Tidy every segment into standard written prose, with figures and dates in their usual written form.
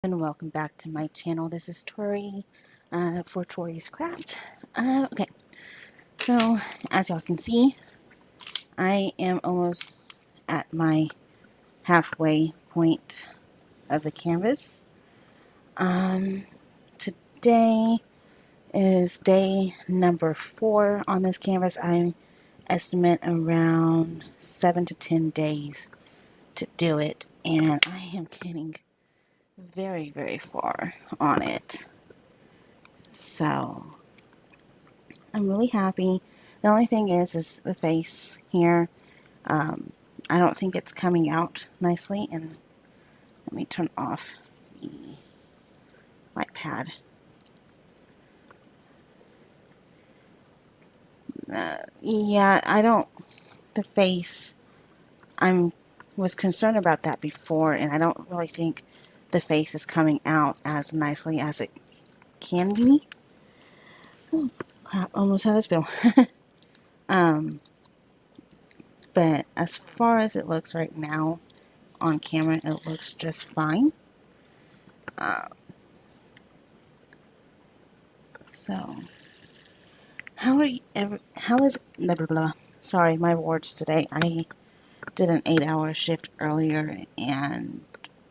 And welcome back to my channel. This is Tori for Tori's Craft. Okay, so as y'all can see, I am almost at my halfway point of the canvas. Today is day number 4 on this canvas. I estimate around 7 to 10 days to do it, and I am getting very, very far on it. So I'm really happy. The only thing is the face here. I don't think it's coming out nicely. And let me turn off the light pad. Yeah, I don't. The face. I was concerned about that before, and I don't really think the face is coming out as nicely as it can be. Oh, crap! Almost had a spill. But as far as it looks right now on camera, it looks just fine. So, how is, blah, blah, blah. Sorry, my words today. I did an 8-hour shift earlier and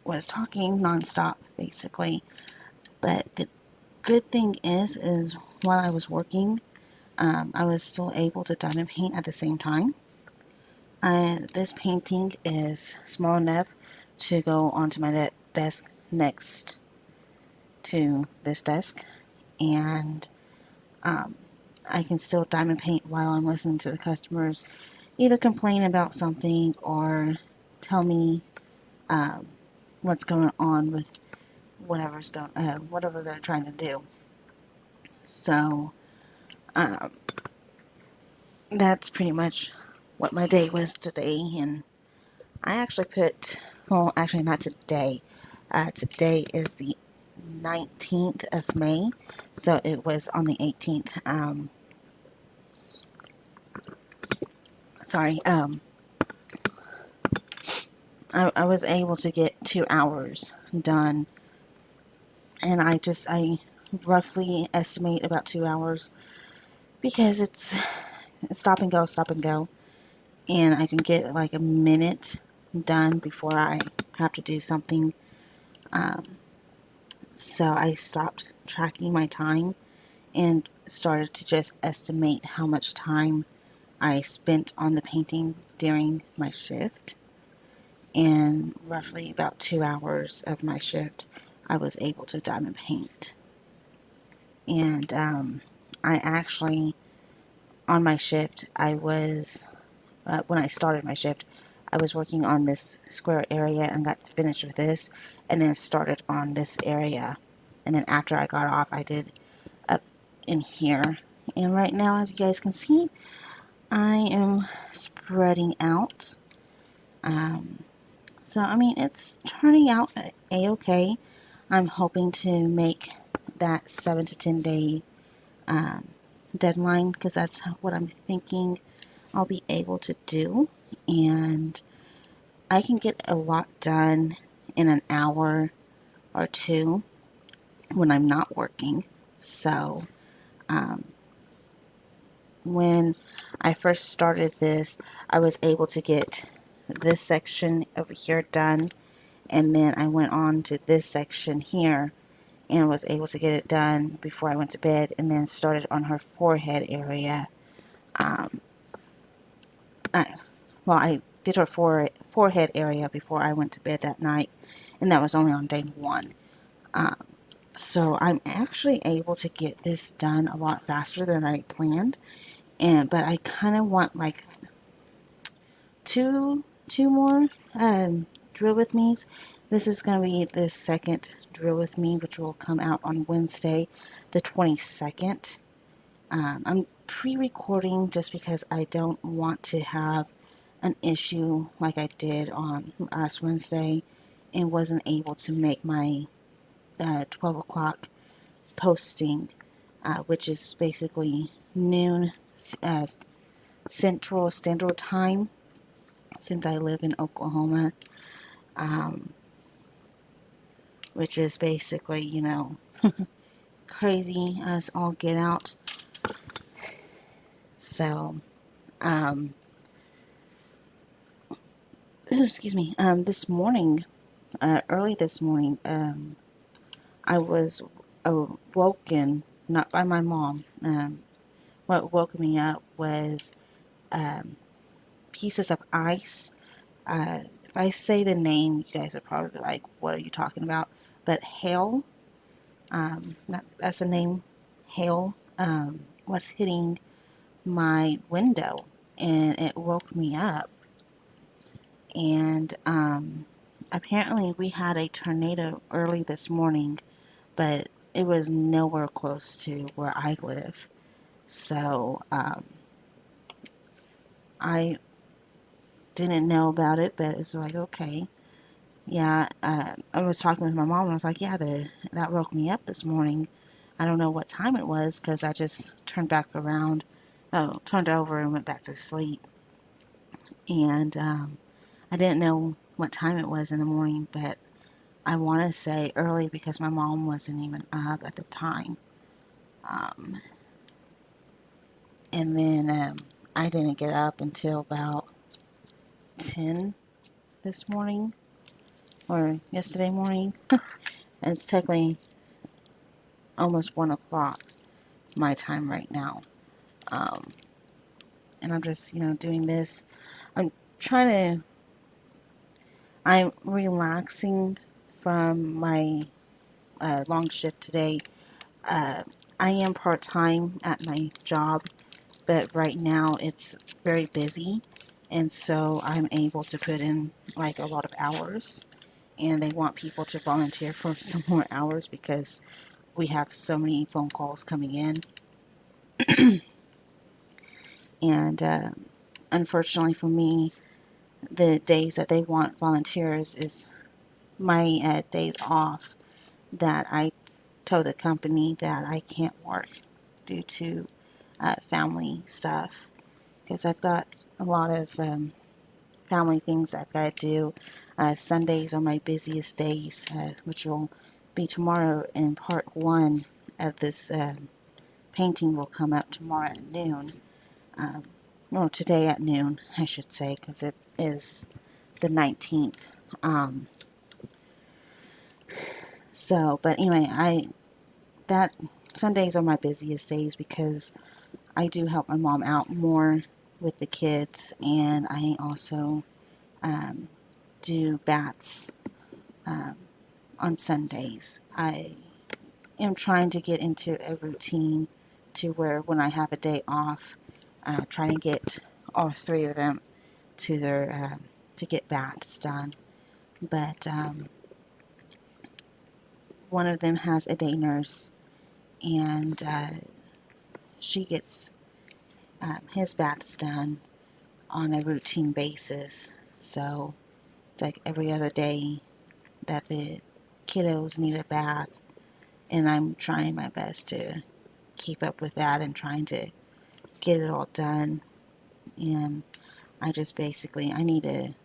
was talking nonstop, basically. But the good thing is while I was working, I was still able to diamond paint at the same time. This painting is small enough to go onto my desk next to this desk, and I can still diamond paint while I'm listening to the customers either complain about something or tell me what's going on with whatever they're trying to do. So that's pretty much what my day was today. And I actually well, actually not today. Today is the 19th of May, so it was on the 18th. Sorry. I was able to get 2 hours done, and I roughly estimate about 2 hours because it's stop and go, and I can get like a minute done before I have to do something. So I stopped tracking my time and started to just estimate how much time I spent on the painting during my shift. And roughly about 2 hours of my shift, I was able to diamond paint. And I actually, on my shift, when I started my shift, I was working on this square area and got finished with this, and then started on this area. And then after I got off, I did up in here. And right now, as you guys can see, I am spreading out. So, I mean, it's turning out a-okay. I'm hoping to make that 7 to 10 day deadline, because that's what I'm thinking I'll be able to do. And I can get a lot done in an hour or two when I'm not working. So, when I first started this, I was able to get this section over here done, and then I went on to this section here and was able to get it done before I went to bed, and then started on her forehead area. I, I did her forehead area before I went to bed that night, and that was only on day 1. So I'm actually able to get this done a lot faster than I planned, but I kind of want like two more drill with me's. This is going to be the second drill with me, which will come out on Wednesday, the 22nd. I'm pre-recording just because I don't want to have an issue like I did on last Wednesday and wasn't able to make my 12 o'clock posting, which is basically noon Central Standard Time, since I live in Oklahoma. which is basically, crazy as all get out. So, um, excuse me, this morning, early this morning, I was woken, not by my mom. What woke me up was um, pieces of ice. If I say the name, you guys are probably like, what are you talking about? But hail, that's the name, hail, was hitting my window, and it woke me up. And apparently we had a tornado early this morning, but it was nowhere close to where I live. So I didn't know about it, but it's like, okay. Yeah, I was talking with my mom, and I was like, yeah, that woke me up this morning. I don't know what time it was because I just turned back around, turned over and went back to sleep. And I didn't know what time it was in the morning, but I want to say early because my mom wasn't even up at the time. Um, and then I didn't get up until about 10 this morning or yesterday morning. And it's technically almost 1 o'clock my time right now. Um, and I'm just, doing this. I'm trying to, I'm relaxing from my long shift today. Uh, I am part-time at my job, but right now it's very busy. And so I'm able to put in like a lot of hours. And they want people to volunteer for some more hours because we have so many phone calls coming in. And unfortunately for me, the days that they want volunteers is my days off that I told the company that I can't work due to family stuff because I've got a lot of family things I've got to do. Sundays are my busiest days, which will be tomorrow, in part one of this painting will come up tomorrow at noon. Um, well, today at noon, I should say, because it is the 19th. Um, but anyway, that Sundays are my busiest days because I do help my mom out more with the kids, and I also um, do baths um, on Sundays. I am trying to get into a routine to where when I have a day off, try and get all three of them to their to get baths done. But one of them has a day nurse, and she gets his baths done on a routine basis. So it's like every other day that the kiddos need a bath, and I'm trying my best to keep up with that and trying to get it all done. And I just basically, I need to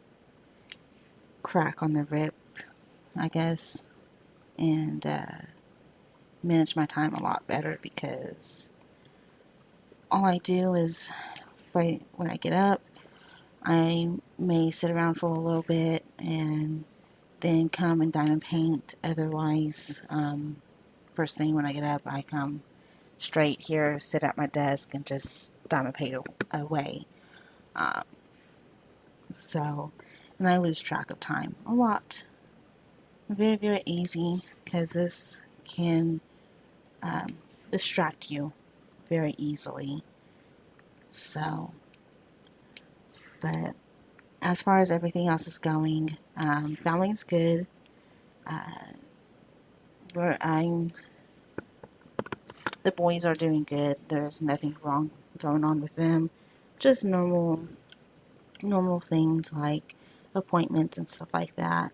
crack on the rip, I guess, and manage my time a lot better because all I do is right when I get up, I may sit around for a little bit and then come and diamond paint. Otherwise, first thing when I get up, I come straight here, sit at my desk, and just diamond paint away. Um, so, and I lose track of time a lot. Very, very easy because this can distract you very easily. So, but as far as everything else is going, family's good. Where the boys are doing good. There's nothing wrong going on with them. Just normal things like appointments and stuff like that.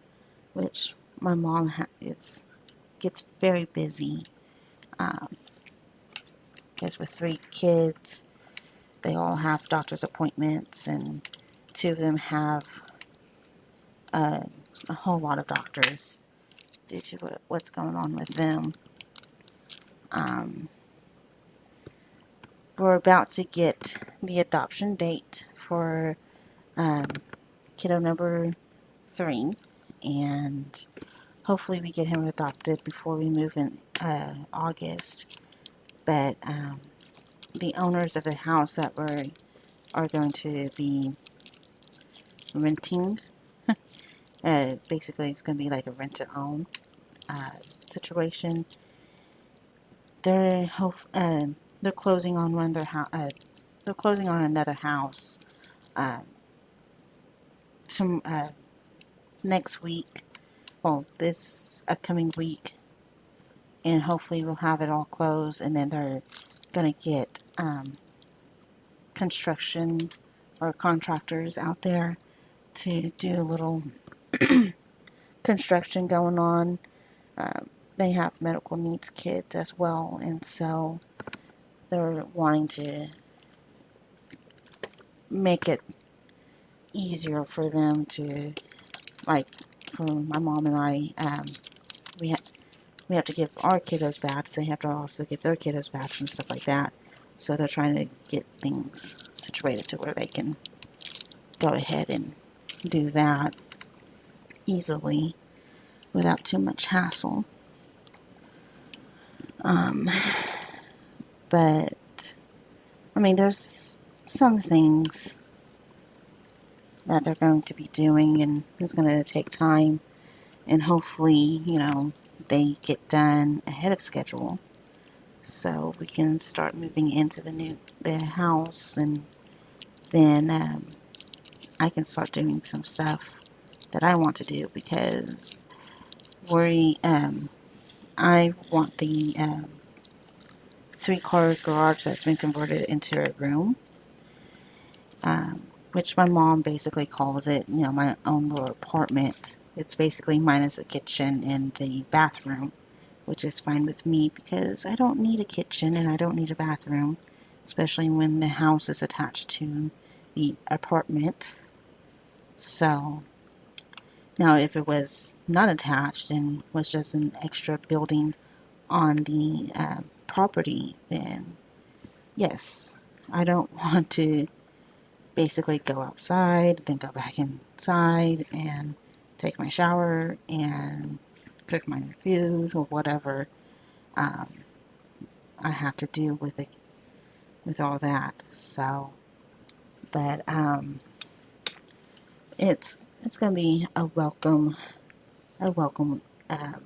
Which my mom gets very busy. Because with 3 kids, they all have doctor's appointments, and 2 of them have uh, a whole lot of doctors. due to what's going on with them. Um, we're about to get the adoption date for um, kiddo number 3, and hopefully we get him adopted before we move in August. But the owners of the house that we are going to be renting, basically it's going to be like a rent-to-own situation. They're closing on one of their they're closing on another house uh, next week. Well, this upcoming week, and hopefully we'll have it all closed, and then they're gonna get construction or contractors out there to do a little construction going on. They have medical needs kids as well, and so they're wanting to make it easier for them to, like, for my mom and I, we ha- we have to give our kiddos baths. They have to also give their kiddos baths and stuff like that. So they're trying to get things situated to where they can go ahead and do that easily without too much hassle. But I mean, there's some things that they're going to be doing, and it's going to take time. And hopefully, they get done ahead of schedule, so we can start moving into the house, and then I can start doing some stuff that I want to do, because we I want the 3-car garage that's been converted into a room, which my mom basically calls it, my own little apartment. It's basically minus the kitchen and the bathroom, which is fine with me because I don't need a kitchen and I don't need a bathroom, especially when the house is attached to the apartment. So now if it was not attached and was just an extra building on the property, then yes, I don't want to basically go outside, then go back inside and take my shower and cook my food or whatever I have to do with it, with all that. So, but it's gonna be a welcome um,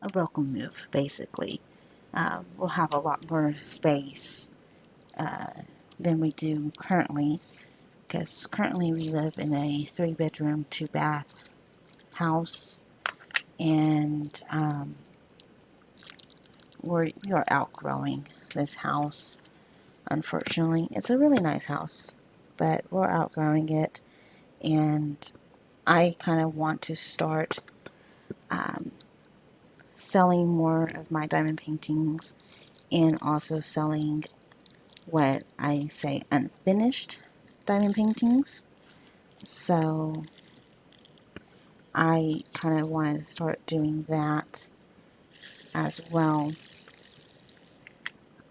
a welcome move. Basically, we'll have a lot more space than we do currently, because currently we live in a 3-bedroom, 2-bath house, and we are outgrowing this house. Unfortunately, it's a really nice house, but we're outgrowing it, and I kind of want to start um, selling more of my diamond paintings, and also selling what I say unfinished diamond paintings. So I kind of want to start doing that as well.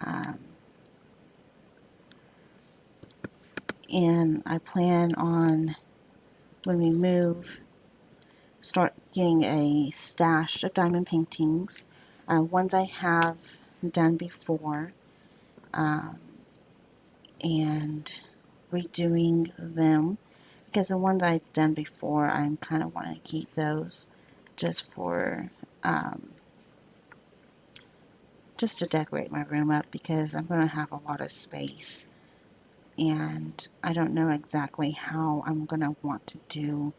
Um, and I plan on, when we move, start getting a stash of diamond paintings. Ones I have done before, um, and redoing them, because the ones I've done before, I'm kind of wanting to keep those just for um, just to decorate my room up, because I'm going to have a lot of space, and I don't know exactly how I'm going to want to do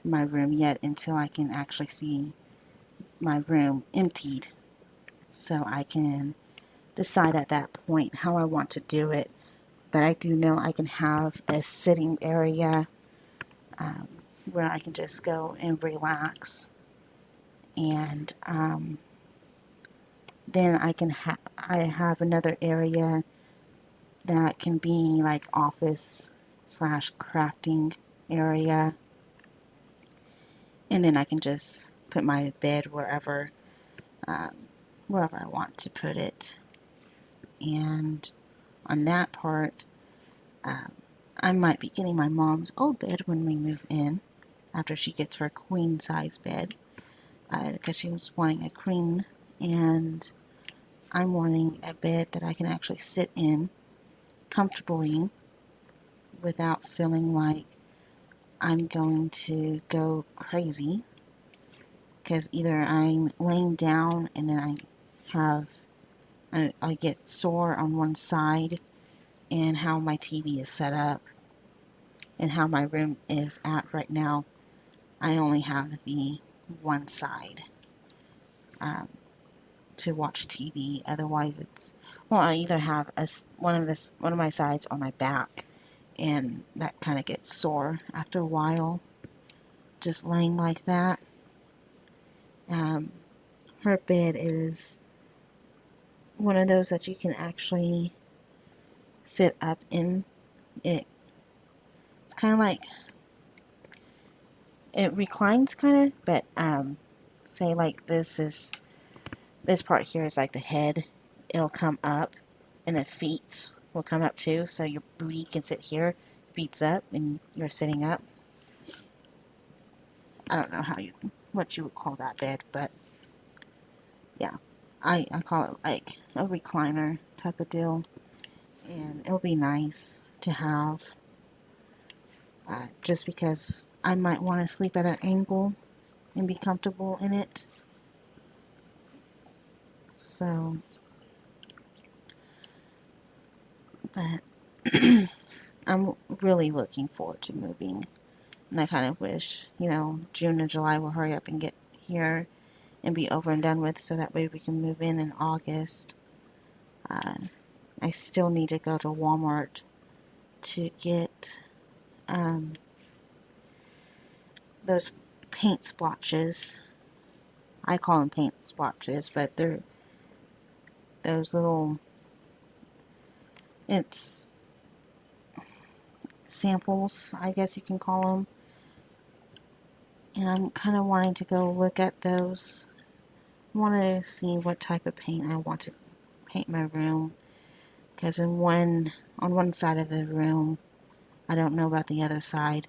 my room yet until I can actually see my room emptied, so I can decide at that point how I want to do it. But I do know I can have a sitting area um, where I can just go and relax, and then I have another area that can be like office slash crafting area, and then I can just put my bed wherever I want to put it. And on that part, um, I might be getting my mom's old bed when we move in, after she gets her queen size bed, because she was wanting a queen, and I'm wanting a bed that I can actually sit in comfortably without feeling like I'm going to go crazy, because either I'm laying down and then I get sore on one side, and how my TV is set up and how my room is at right now. I only have the one side um, to watch TV. Otherwise, I either have one of my sides on my back, and that kind of gets sore after a while, just laying like that. Um, Her bed is one of those that you can actually sit up in. It's kind of like it reclines, kind of, but say like this part here is like the head. It'll come up, and the feet will come up too. So your booty can sit here, feet's up, and you're sitting up. I don't know what you would call that bed, but yeah, I call it like a recliner type of deal, and it'll be nice to have. Just because I might want to sleep at an angle and be comfortable in it. So, but I'm really looking forward to moving. And I kind of wish, June or July will hurry up and get here and be over and done with, so that way we can move in August. Uh, I still need to go to Walmart to get those paint splotches. I call them paint splotches, but they're those little, it's samples, I guess you can call them. And I'm kind of wanting to go look at those. I want to see what type of paint I want to paint my room. Because on one side of the room, I don't know about the other side,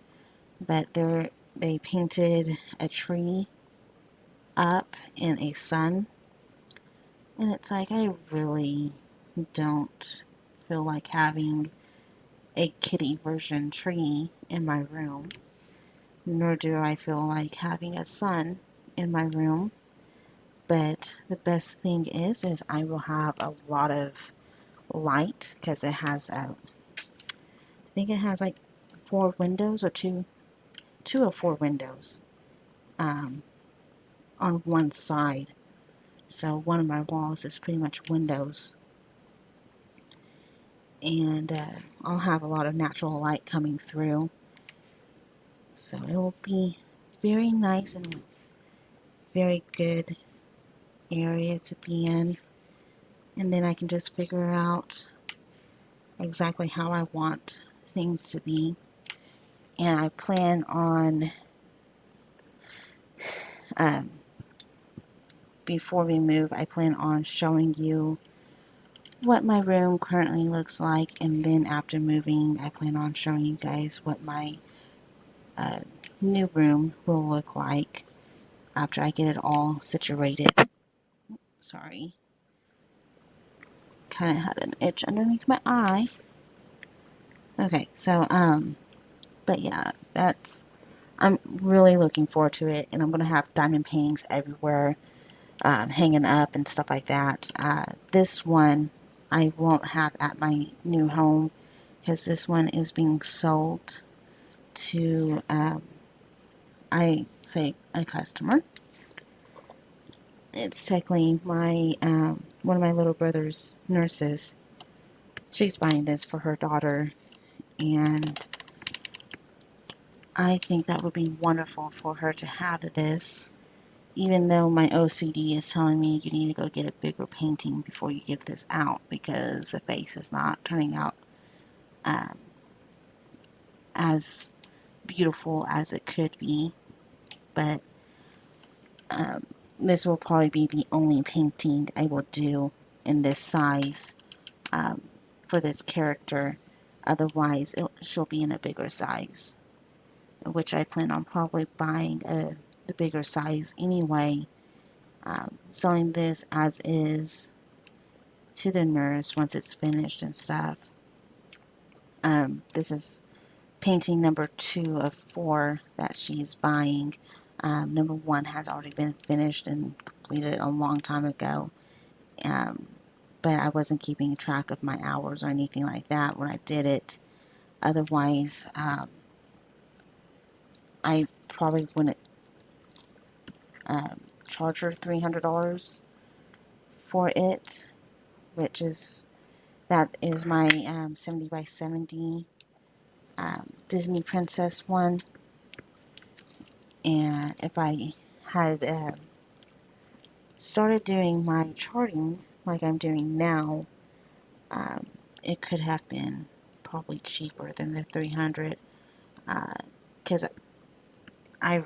but they painted a tree up and a sun. And it's like, I really don't feel like having a kitty version tree in my room. Nor do I feel like having a sun in my room. But the best thing is I will have a lot of light, because I think it has like 4 windows, or two or 4 windows um, on one side. So one of my walls is pretty much windows, and I'll have a lot of natural light coming through. So it will be very nice and very good area to be in. And then I can just figure out exactly how I want things to be. And I plan on, um, before we move, I plan on showing you what my room currently looks like. And then after moving, I plan on showing you guys what my uh, new room will look like after I get it all situated. Sorry. Kind of had an itch underneath my eye. Okay, so, but yeah, I'm really looking forward to it, and I'm going to have diamond paintings everywhere, hanging up and stuff like that. This one I won't have at my new home, because this one is being sold to, I say a customer. It's technically one of my little brother's nurses. She's buying this for her daughter, and I think that would be wonderful for her to have this, even though my OCD is telling me you need to go get a bigger painting before you give this out, because the face is not turning out um, as beautiful as it could be. But This will probably be the only painting I will do in this size for this character. Otherwise, she'll be in a bigger size, which I plan on probably buying the bigger size anyway. Selling this as is to the nurse once it's finished and stuff. This is painting number 2 of 4 that she's buying. Number 1 has already been finished and completed a long time ago. But I wasn't keeping track of my hours or anything like that when I did it. Otherwise, I probably wouldn't charge her $300 for it, which is, that is my 70 by 70 Disney Princess one. And if I had started doing my charting like I'm doing now, it could have been probably cheaper than the 300, because I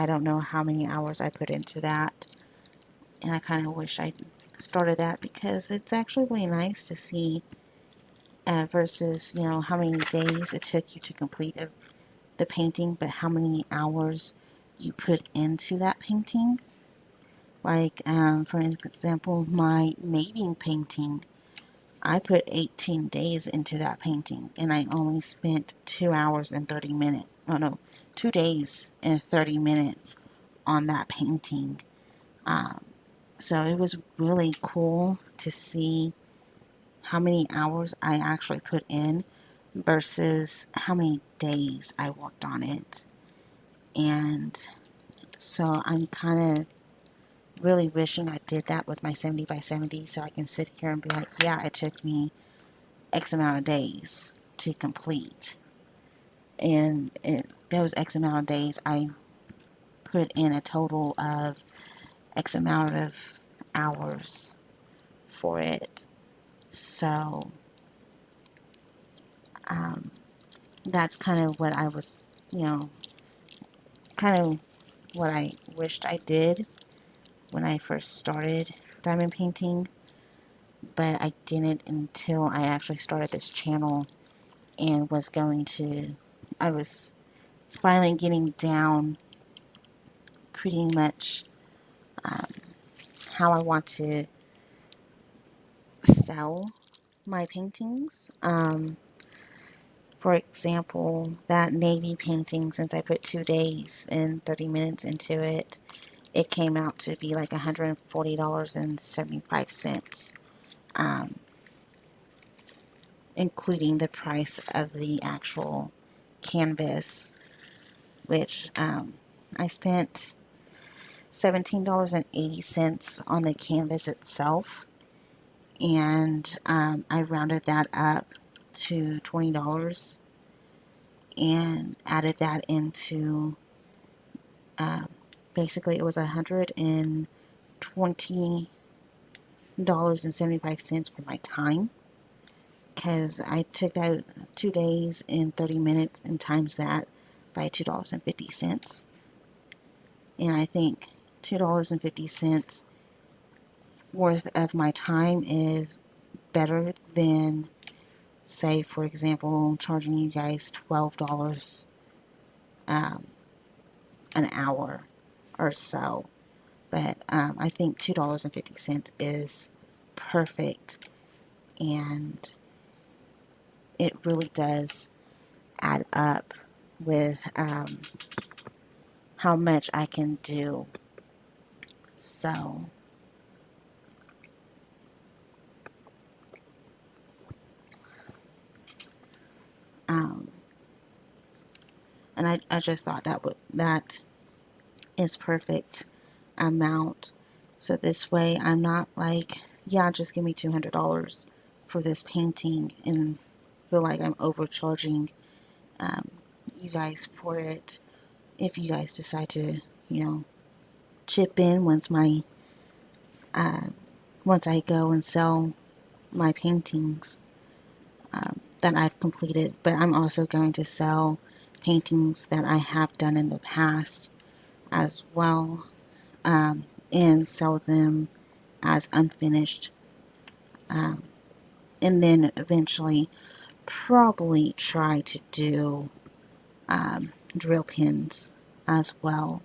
don't know how many hours I put into that, and I kind of wish I started that, because it's actually really nice to see versus, you know, how many days it took you to complete the painting, but how many hours you put into that painting. Like, for example, my mating painting, I put 18 days into that painting, and I only spent 2 hours and 30 minutes. Oh no, 2 days and 30 minutes on that painting. So it was really cool to see how many hours I actually put in versus how many days I worked on it. And so I'm kind of really wishing I did that with my 70 by 70, so I can sit here and be like, yeah, it took me X amount of days to complete. And those X amount of days, I put in a total of X amount of hours for it. So that's kind of what I was, you know, kind of what I wished I did when I first started diamond painting, but I didn't until I actually started this channel and I was finally getting down pretty much how I want to sell my paintings. For example, that navy painting, since I put 2 days and 30 minutes into it, it came out to be like $140.75, including the price of the actual canvas, which I spent $17.80 on the canvas itself, and I rounded that up to $20 and added that into, basically it was $120.75 for my time, because I took that 2 days and 30 minutes and times that by $2.50, and I think $2.50 worth of my time is better than, say, for example, charging you guys $12 an hour or so. But I think $2.50 is perfect, and it really does add up with how much I can do. So, and I just thought that is perfect amount. So this way I'm not like, yeah, just give me $200 for this painting and feel like I'm overcharging you guys for it. If you guys decide to, you know, chip in once I go and sell my paintings that I've completed, but I'm also going to sell paintings that I have done in the past as well. and sell them as unfinished. And then eventually probably try to do drill pins as well,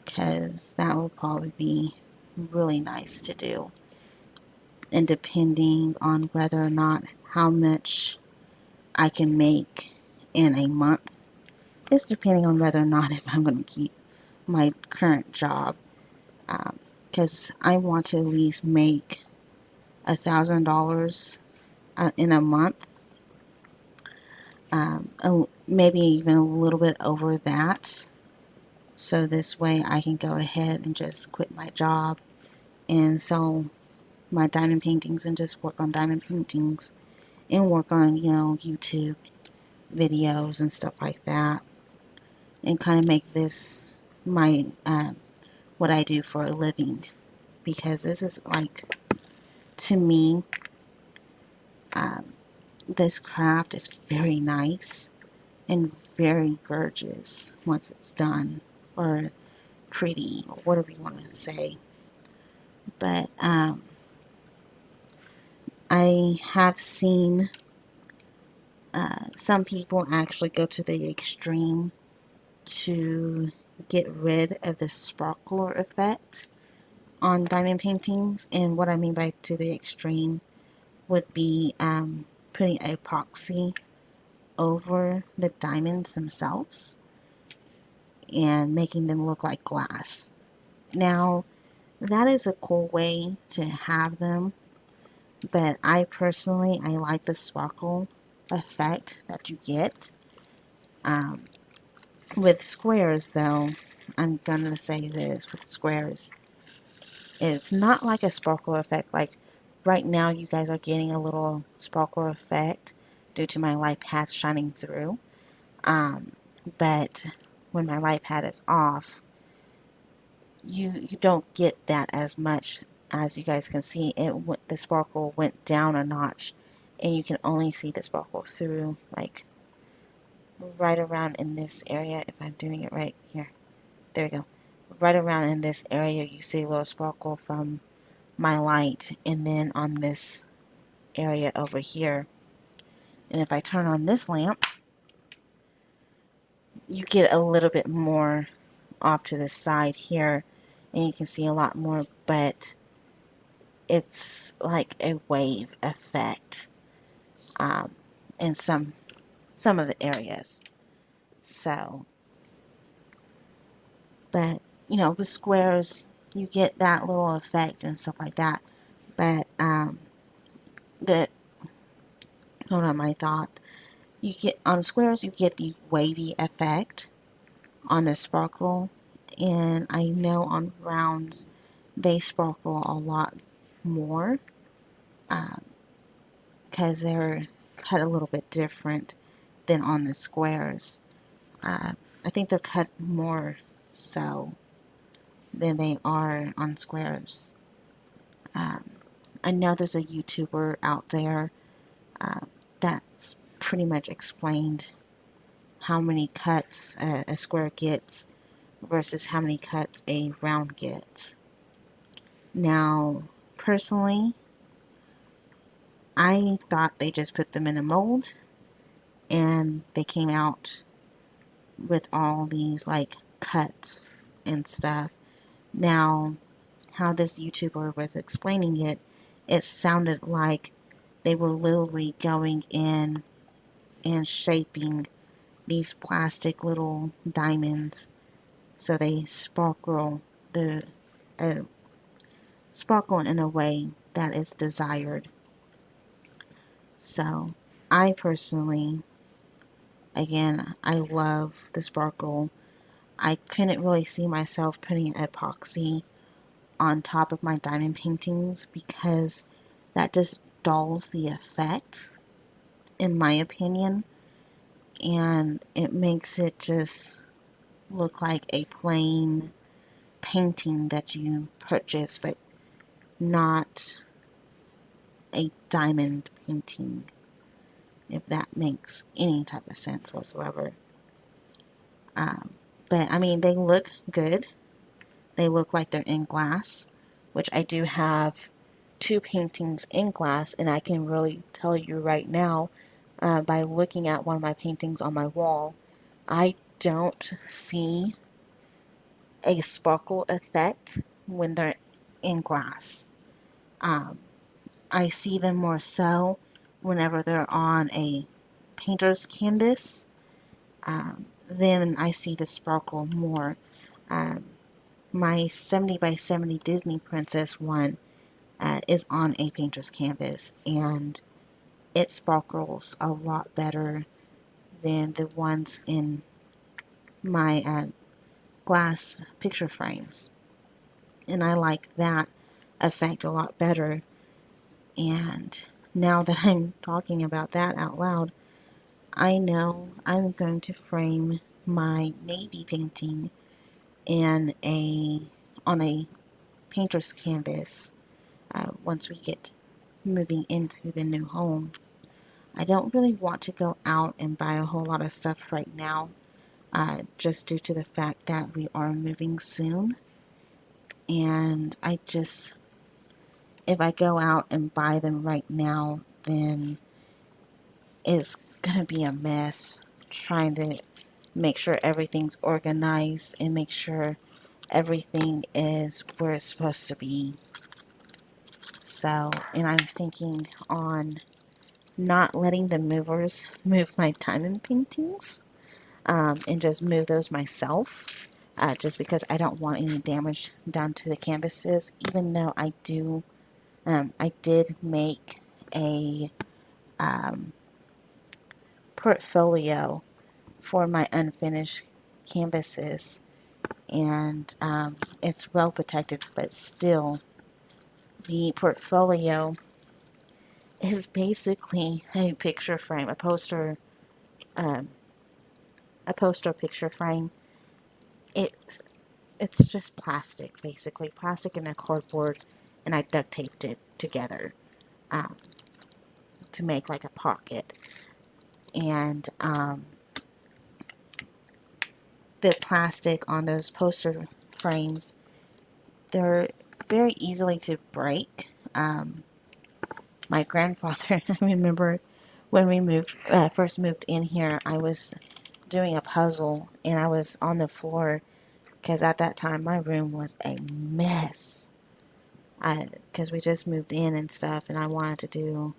because that will probably be really nice to do. And depending on whether or not how much I can make in a month, it's depending on whether or not if I'm going to keep my current job, because I want to at least make $1,000 in a month, maybe even a little bit over that. So this way I can go ahead and just quit my job and sell my diamond paintings and just work on diamond paintings and work on, YouTube videos and stuff like that, and kind of make this my what I do for a living, because this is like, to me, this craft is very nice and very gorgeous once it's done, or pretty, or whatever you want to say. But I have seen some people actually go to the extreme to get rid of the sparkler effect on diamond paintings. And what I mean by to the extreme would be putting epoxy over the diamonds themselves and making them look like glass. Now, that is a cool way to have them, but I personally, I like the sparkle effect that you get. With squares, though, I'm gonna say this, with squares, it's not like a sparkle effect. Like right now, you guys are getting a little sparkle effect due to my light pad shining through. But when my light pad is off, you don't get that as much. As you guys can see, the sparkle went down a notch, and you can only see the sparkle through, like, right around in this area. If I'm doing it right here, there we go. Right around in this area, you see a little sparkle from my light, and then on this area over here. And if I turn on this lamp, you get a little bit more off to the side here, and you can see a lot more, but it's like a wave effect in some of the areas. So, but with squares, you get that little effect and stuff like that. But the hold on, my thought. You get on squares, you get the wavy effect on the sparkle, and I know on rounds they sparkle a lot more because they're cut a little bit different than on the squares. I think they're cut more so than they are on squares. I know there's a YouTuber out there that's pretty much explained how many cuts a square gets versus how many cuts a round gets. Now, personally, I thought they just put them in a mold and they came out with all these like cuts and stuff. Now, how this YouTuber was explaining it, it sounded like they were literally going in and shaping these plastic little diamonds so they uh, sparkle in a way that is desired. So I personally, again, I love the sparkle. I couldn't really see myself putting epoxy on top of my diamond paintings because that just dulls the effect, in my opinion, and it makes it just look like a plain painting that you purchase, but not a diamond painting, if that makes any type of sense whatsoever. But I mean, they look good. they look like they're in glass, which I do have two paintings in glass, and I can really tell you right now, by looking at one of my paintings on my wall, I don't see a sparkle effect when they're in glass. Um, I see them more so whenever they're on a painter's canvas. Then I see the sparkle more. Um, my 70 by 70 Disney Princess one is on a painter's canvas, and it sparkles a lot better than the ones in my glass picture frames. And I like that effect a lot better. And now that I'm talking about that out loud, I know I'm going to frame my navy painting in a on a painter's canvas once we get moving into the new home. I don't really want to go out and buy a whole lot of stuff right now, just due to the fact that we are moving soon. And if I go out and buy them right now, then it's gonna be a mess trying to make sure everything's organized and make sure everything is where it's supposed to be. So, and I'm thinking on not letting the movers move my diamond paintings, and just move those myself, just because I don't want any damage done to the canvases, even though I did make a portfolio for my unfinished canvases, and it's well protected, but still, the portfolio is basically a picture frame, um, a poster picture frame. It's it's just plastic, basically plastic and a cardboard, and I duct taped it together um, to make like a pocket. And the plastic on those poster frames, they're very easily to break. My grandfather, I remember when we first moved in here, I was doing a puzzle and I was on the floor because at that time my room was a mess. Because we just moved in and stuff, and I wanted to do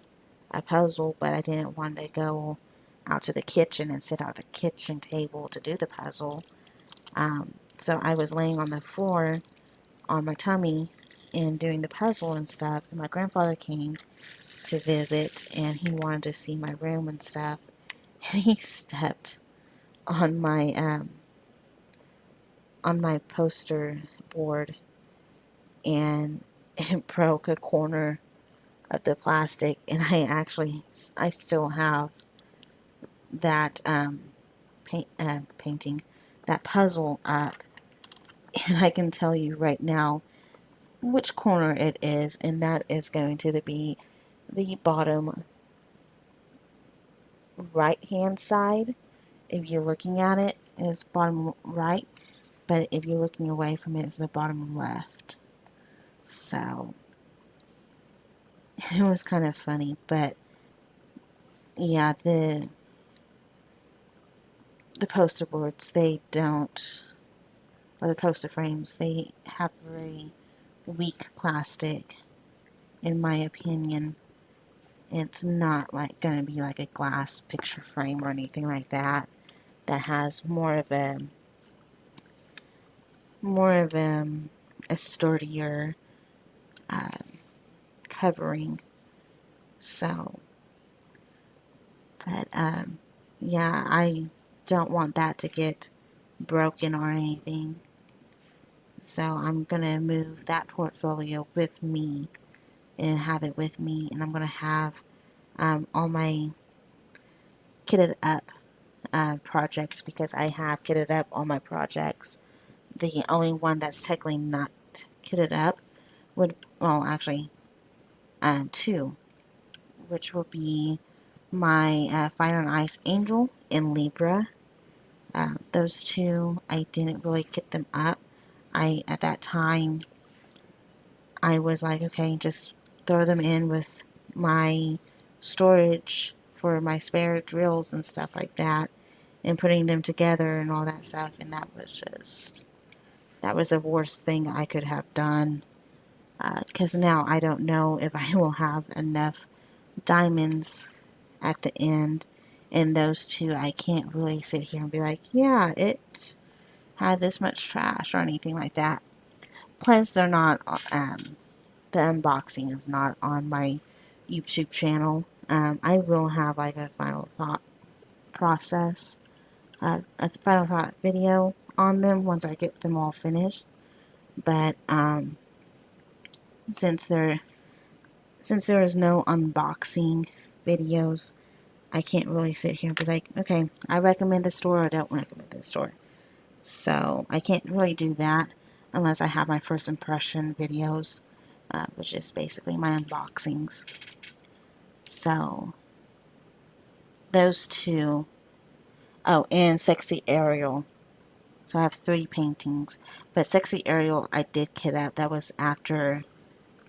a puzzle, but I didn't want to go out to the kitchen and sit at the kitchen table to do the puzzle. So I was laying on the floor on my tummy and doing the puzzle and stuff, and my grandfather came to visit, and he wanted to see my room and stuff, and he stepped on my poster board, and it broke a corner of the plastic, and I still have that painting, that puzzle up, and I can tell you right now which corner it is, and that is going to be the bottom right hand side. If you're looking at it, it's bottom right, but if you're looking away from it, it's the bottom left. So it was kind of funny, but yeah, the poster boards, they don't, or the poster frames, they have very weak plastic, in my opinion. It's not like going to be like a glass picture frame or anything like that that has more of a sturdier uh, covering. So, but yeah, I don't want that to get broken or anything. So I'm gonna move that portfolio with me and have it with me, and I'm gonna have all my kitted up projects, because I have kitted up all my projects. The only one that's technically not kitted up well, actually, two, which will be my Fire and Ice Angel in Libra. Those two, I didn't really kit them up. At that time, I was like, okay, just throw them in with my storage for my spare drills and stuff like that, and putting them together and all that stuff. And that was the worst thing I could have done. Because now I don't know if I will have enough diamonds at the end. And those two, I can't really sit here and be like, yeah, it had this much trash or anything like that. Plus, they're not, the unboxing is not on my YouTube channel. I will have like a final thought process, a final thought video on them once I get them all finished. But since there since there is no unboxing videos, I can't really sit here and be like, okay, I recommend this store or I don't recommend this store. So I can't really do that unless I have my first impression videos, which is basically my unboxings. So those two. Oh, and Sexy Ariel. So I have 3 paintings. But Sexy Ariel, I did kit out. That was after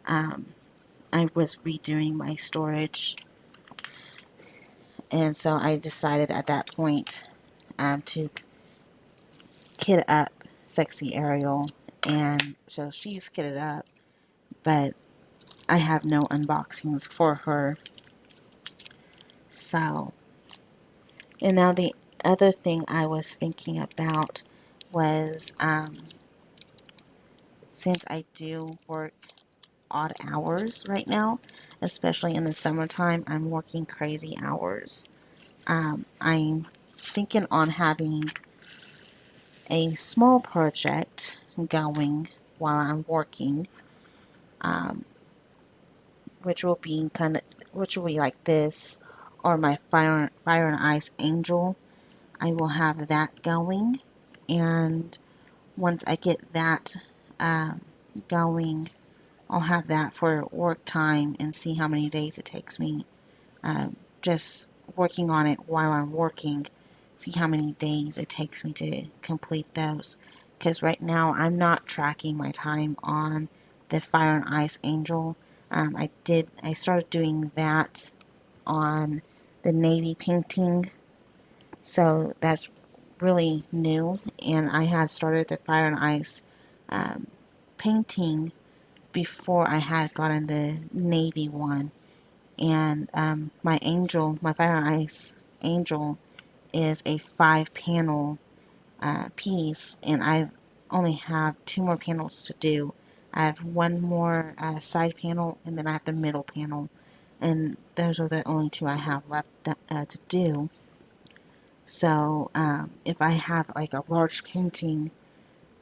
I was redoing my storage. And so I decided at that point to kit up Sexy Ariel. And so she's kitted up. But I have no unboxings for her. So, and now the other thing I was thinking about was since I do work odd hours right now, especially in the summertime, I'm working crazy hours. I'm thinking on having a small project going while I'm working, which will be which will be like this, or my fire and ice angel. I will have that going, and once I get that going, I'll have that for work time and see how many days it takes me. Just working on it while I'm working, see how many days it takes me to complete those. Because right now I'm not tracking my time on the Fire and Ice Angel. I started doing that on the navy painting, so that's really new. And I had started the Fire and Ice painting before I had gotten the navy one. And my angel, my Fire and Ice angel, is a 5 panel piece, and I only have 2 more panels to do. I have one more side panel, and then I have the middle panel, and those are the only 2 I have left to do. So if I have like a large painting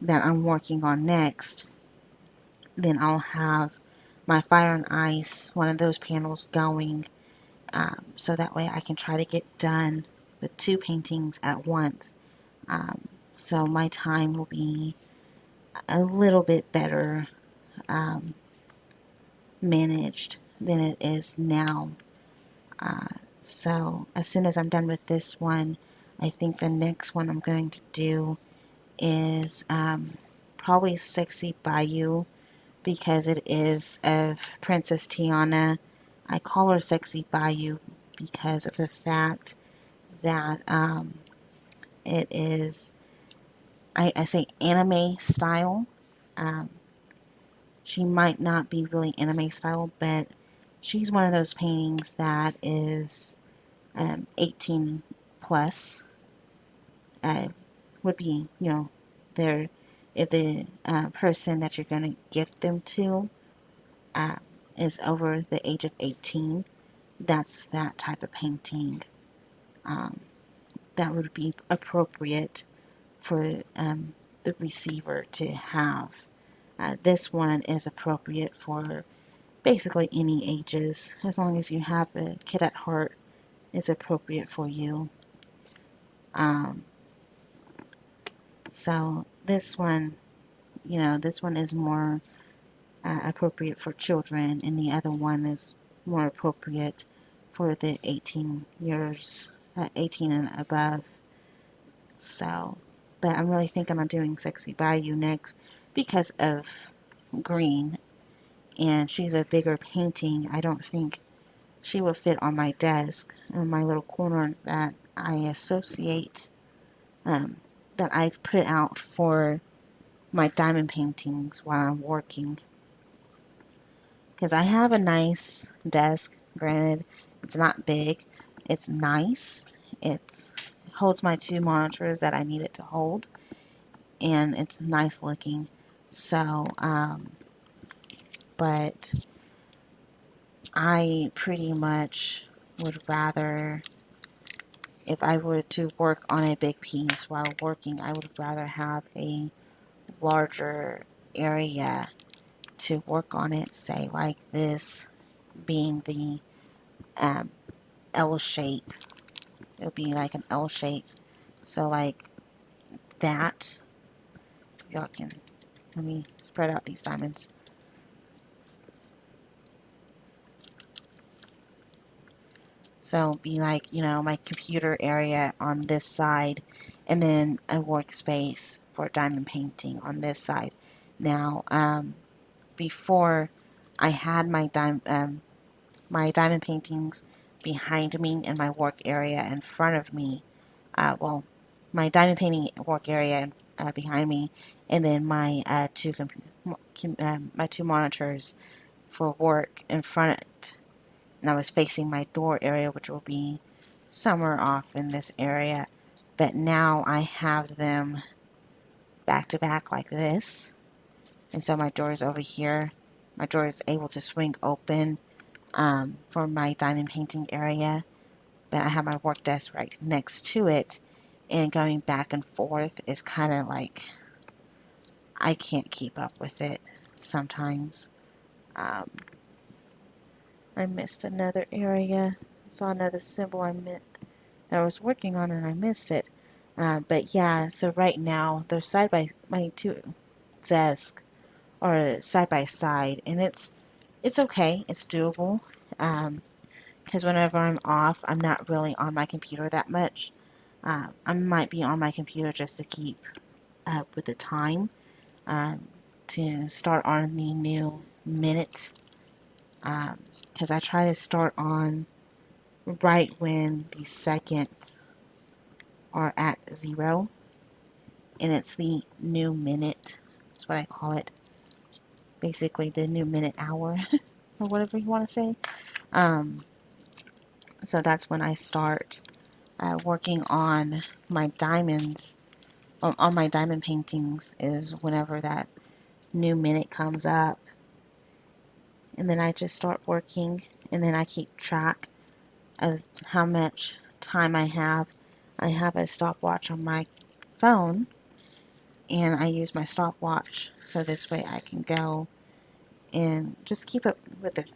that I'm working on next, then I'll have my Fire and Ice, one of those panels going, so that way I can try to get done the 2 paintings at once. So my time will be a little bit better managed than it is now. So as soon as I'm done with this one, I think the next one I'm going to do is probably Sexy Bayou, because it is of Princess Tiana. I call her Sexy Bayou because of the fact that it is, I say anime style. She might not be really anime style, but she's one of those paintings that is 18 plus. Would be, there, if the person that you're going to gift them to uh, is over the age of 18, that's that type of painting that would be appropriate for the receiver to have. This one is appropriate for basically any ages. As long as you have a kid at heart, it's appropriate for you. So this one is more appropriate for children, and the other one is more appropriate for the 18 and above. So, but I'm really thinking on doing Sexy Bayou next, because of green, and she's a bigger painting. I don't think she will fit on my desk in my little corner that I associate, um, that I've put out for my diamond paintings while I'm working. Because I have a nice desk. Granted, it's not big. It's nice. It holds my two monitors that I need it to hold, and it's nice looking. So, but I pretty much would rather, if I were to work on a big piece while working, I would rather have a larger area to work on it, say like this being the um, L shape. It would be like an L shape. So like that. Y'all can, let me spread out these diamonds. So be like, my computer area on this side, and then a workspace for diamond painting on this side. Now, before I had my diamond paintings behind me and my work area in front of me. Well, my diamond painting work area behind me, and then my my two monitors for work in front, and I was facing my door area, which will be somewhere off in this area. But now I have them back to back like this, and so my door is over here. My door is able to swing open for my diamond painting area, but I have my work desk right next to it, and going back and forth is kind of like, I can't keep up with it sometimes. Um, I missed another area. I saw another symbol that I was working on, and I missed it. But yeah, so right now they're side by my two desks or side by side, and it's okay. It's doable. Because whenever I'm off, I'm not really on my computer that much. I might be on my computer just to keep up with the time, to start on the new minute. Because I try to start on right when the seconds are at 0, and it's the new minute. That's what I call it. Basically, the new minute hour, or whatever you want to say. Um, so that's when I start working on my diamonds, on my diamond paintings, is whenever that new minute comes up. And then I just start working, and then I keep track of how much time I have. I have a stopwatch on my phone, and I use my stopwatch so this way I can go and just keep up with the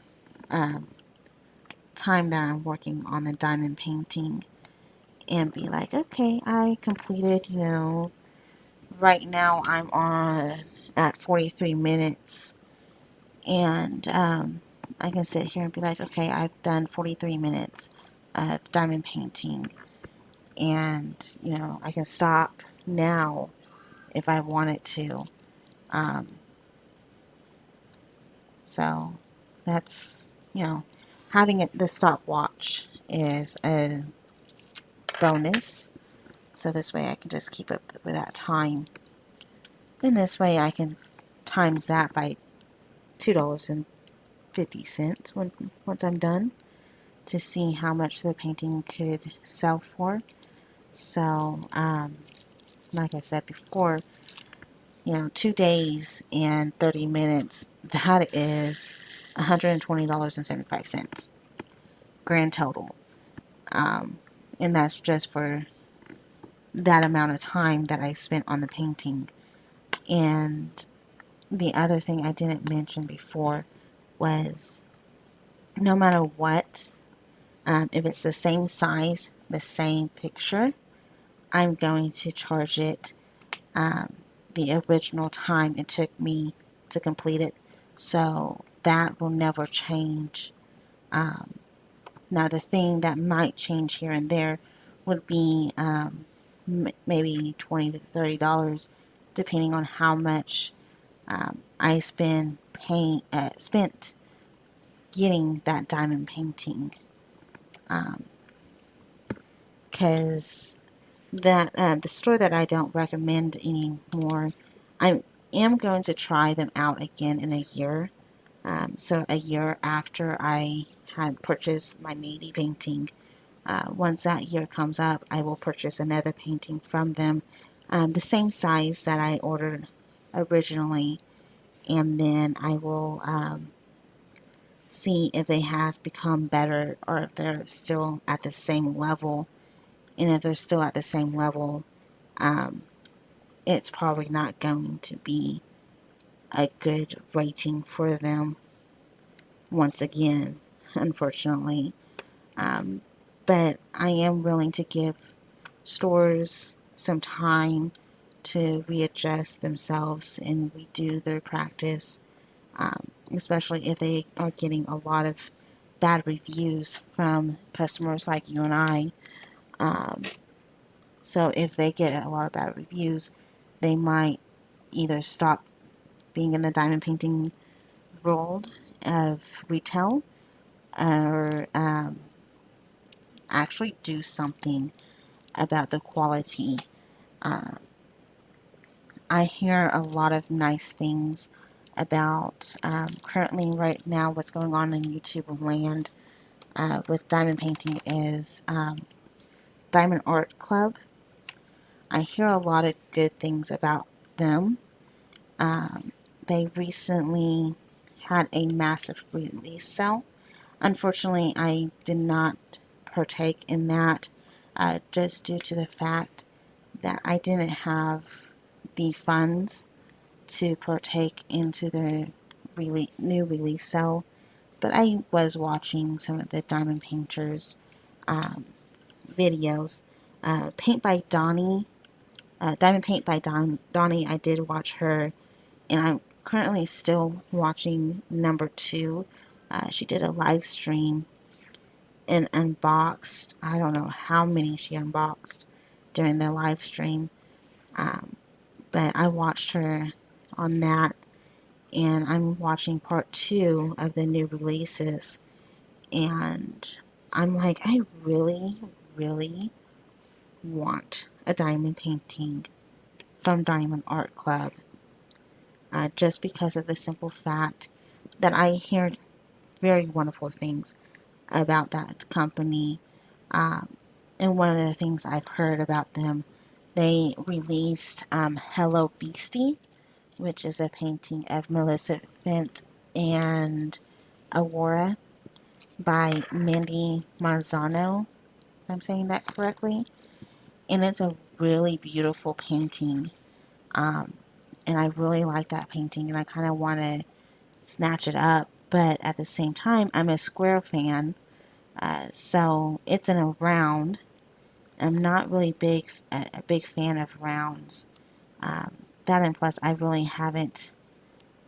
um, time that I'm working on the diamond painting, and be like, okay, I completed, right now I'm on at 43 minutes, and I can sit here and be like, okay, I've done 43 minutes of diamond painting, and I can stop now if I wanted to. Um, so that's, having the stopwatch is a bonus. So this way I can just keep up with that time. Then this way I can times that by $2.50 once I'm done, to see how much the painting could sell for. So, like I said before, 2 days and 30 minutes, that is $120.75 grand total. And that's just for that amount of time that I spent on the painting. And the other thing I didn't mention before was, no matter what, if it's the same size, the same picture, I'm going to charge it the original time it took me to complete it. So that will never change. Now, the thing that might change here and there would be maybe $20 to $30, depending on how much I spent getting that diamond painting, because that the store that I don't recommend anymore, I am going to try them out again in a year. So a year after I had purchased my navy painting, once that year comes up, I will purchase another painting from them, the same size that I ordered originally, and then I will see if they have become better or if they're still at the same level. And if they're still at the same level, um, it's probably not going to be a good rating for them once again, unfortunately. Um, but I am willing to give stores some time to readjust themselves and redo their practice, especially if they are getting a lot of bad reviews from customers like you and I. Um, so if they get a lot of bad reviews, they might either stop being in the diamond painting world of retail, or actually do something about the quality. Uh, I hear a lot of nice things about currently right now what's going on in YouTube land with diamond painting is Diamond Art Club. I hear a lot of good things about them. Um, they recently had a massive release sale. Unfortunately, I did not partake in that, just due to the fact that I didn't have the funds to partake into the new release sale. But I was watching some of the Diamond Painters um, videos. Paint by Donnie, Diamond Paint by Donnie, I did watch her, and I'm currently still watching number two. She did a live stream and unboxed, I don't know how many she unboxed during the live stream, but I watched her on that, and I'm watching part two of the new releases, and I'm like, I really, really want a diamond painting from Diamond Art Club, just because of the simple fact that I hear very wonderful things about that company. And one of the things I've heard about them, they released Hello Beastie, which is a painting of Maleficent and Aurora by Mandy Marzano, if I'm saying that correctly. And it's a really beautiful painting. Um, and I really like that painting, and I kind of want to snatch it up. But at the same time, I'm a square fan, so it's in a round. I'm not really a big fan of rounds. That and plus, I really haven't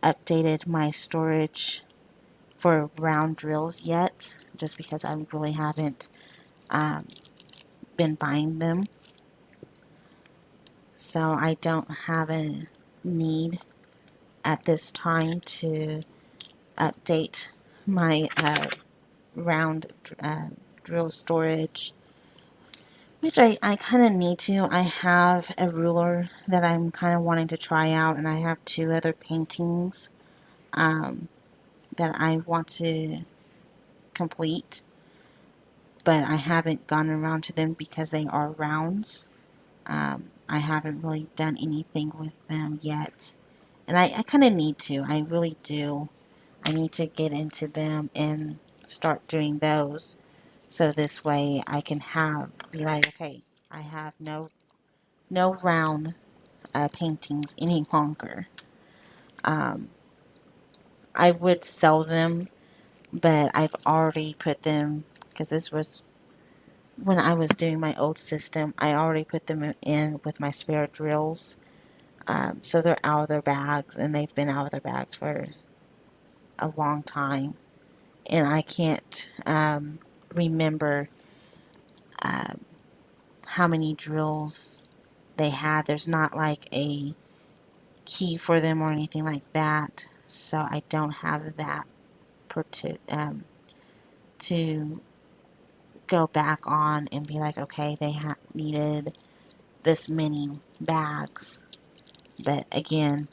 updated my storage for round drills yet, just because I really haven't um, been buying them. So I don't have a need at this time to update my round drill storage, which I kind of need to. I have a ruler that I'm kind of wanting to try out, and I have two other paintings um, that I want to complete, but I haven't gone around to them because they are rounds. I haven't really done anything with them yet, and I kind of need to. I really do. I need to get into them and start doing those, so this way I can be like, okay, I have no round paintings any longer. Um, I would sell them, but I've already put them, because this was when I was doing my old system, I already put them in with my spare drills. So they're out of their bags, and they've been out of their bags for a long time. And I can't remember um, how many drills they had. There's not like a key for them or anything like that, so I don't have that to go back on and be like, okay, they needed this many bags. But again,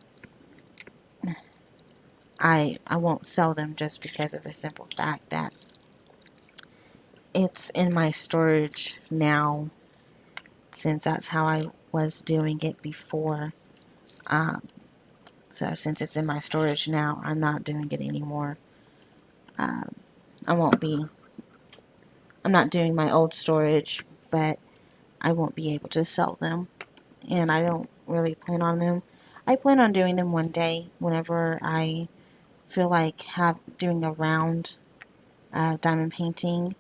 I won't sell them just because of the simple fact that it's in my storage now, since that's how I was doing it before. So since it's in my storage now, I'm not doing it anymore. Um, I won't be, I'm not doing my old storage, but I won't be able to sell them. And I don't really plan on them. I plan on doing them one day whenever I feel like doing a round diamond painting.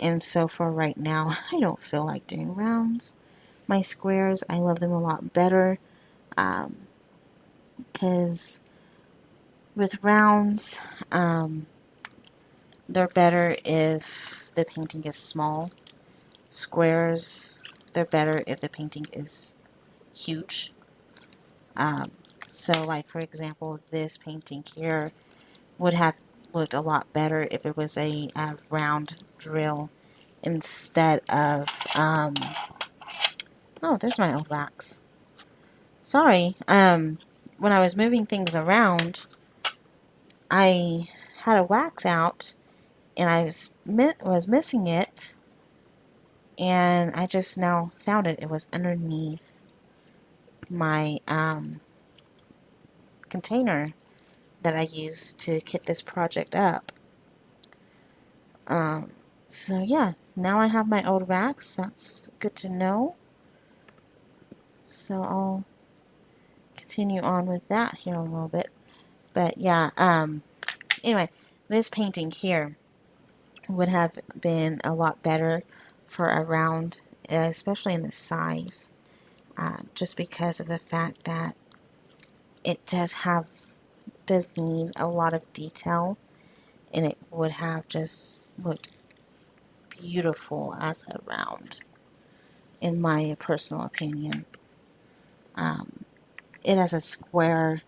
And so for right now, I don't feel like doing rounds. My squares, I love them a lot better, because with rounds, they're better if the painting is small. Squares, they're better if the painting is huge. So like for example, this painting here would have looked a lot better if it was a round drill instead of, oh, there's my old wax. Sorry, when I was moving things around, I had a wax out, and I was missing it, and I just now found it. It was underneath my container that I used to kit this project up. So yeah, now I have my old wax. That's good to know. So I'll continue on with that here a little bit. But yeah, anyway, this painting here would have been a lot better for a round, especially in the size, just because of the fact that it does need a lot of detail, and it would have just looked beautiful as a round, in my personal opinion. It as a square,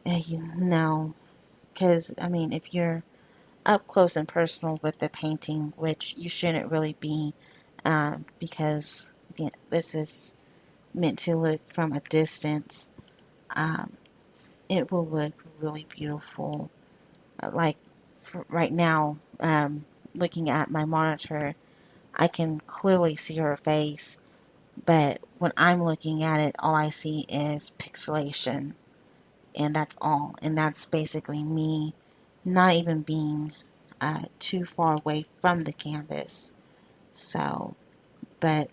no, because I mean, if you're up close and personal with the painting, which you shouldn't really be, because this is meant to look from a distance, it will look really beautiful. Like right now, looking at my monitor, I can clearly see her face, but when I'm looking at it, all I see is pixelation, and that's all. And that's basically me not even being too far away from the canvas. So, but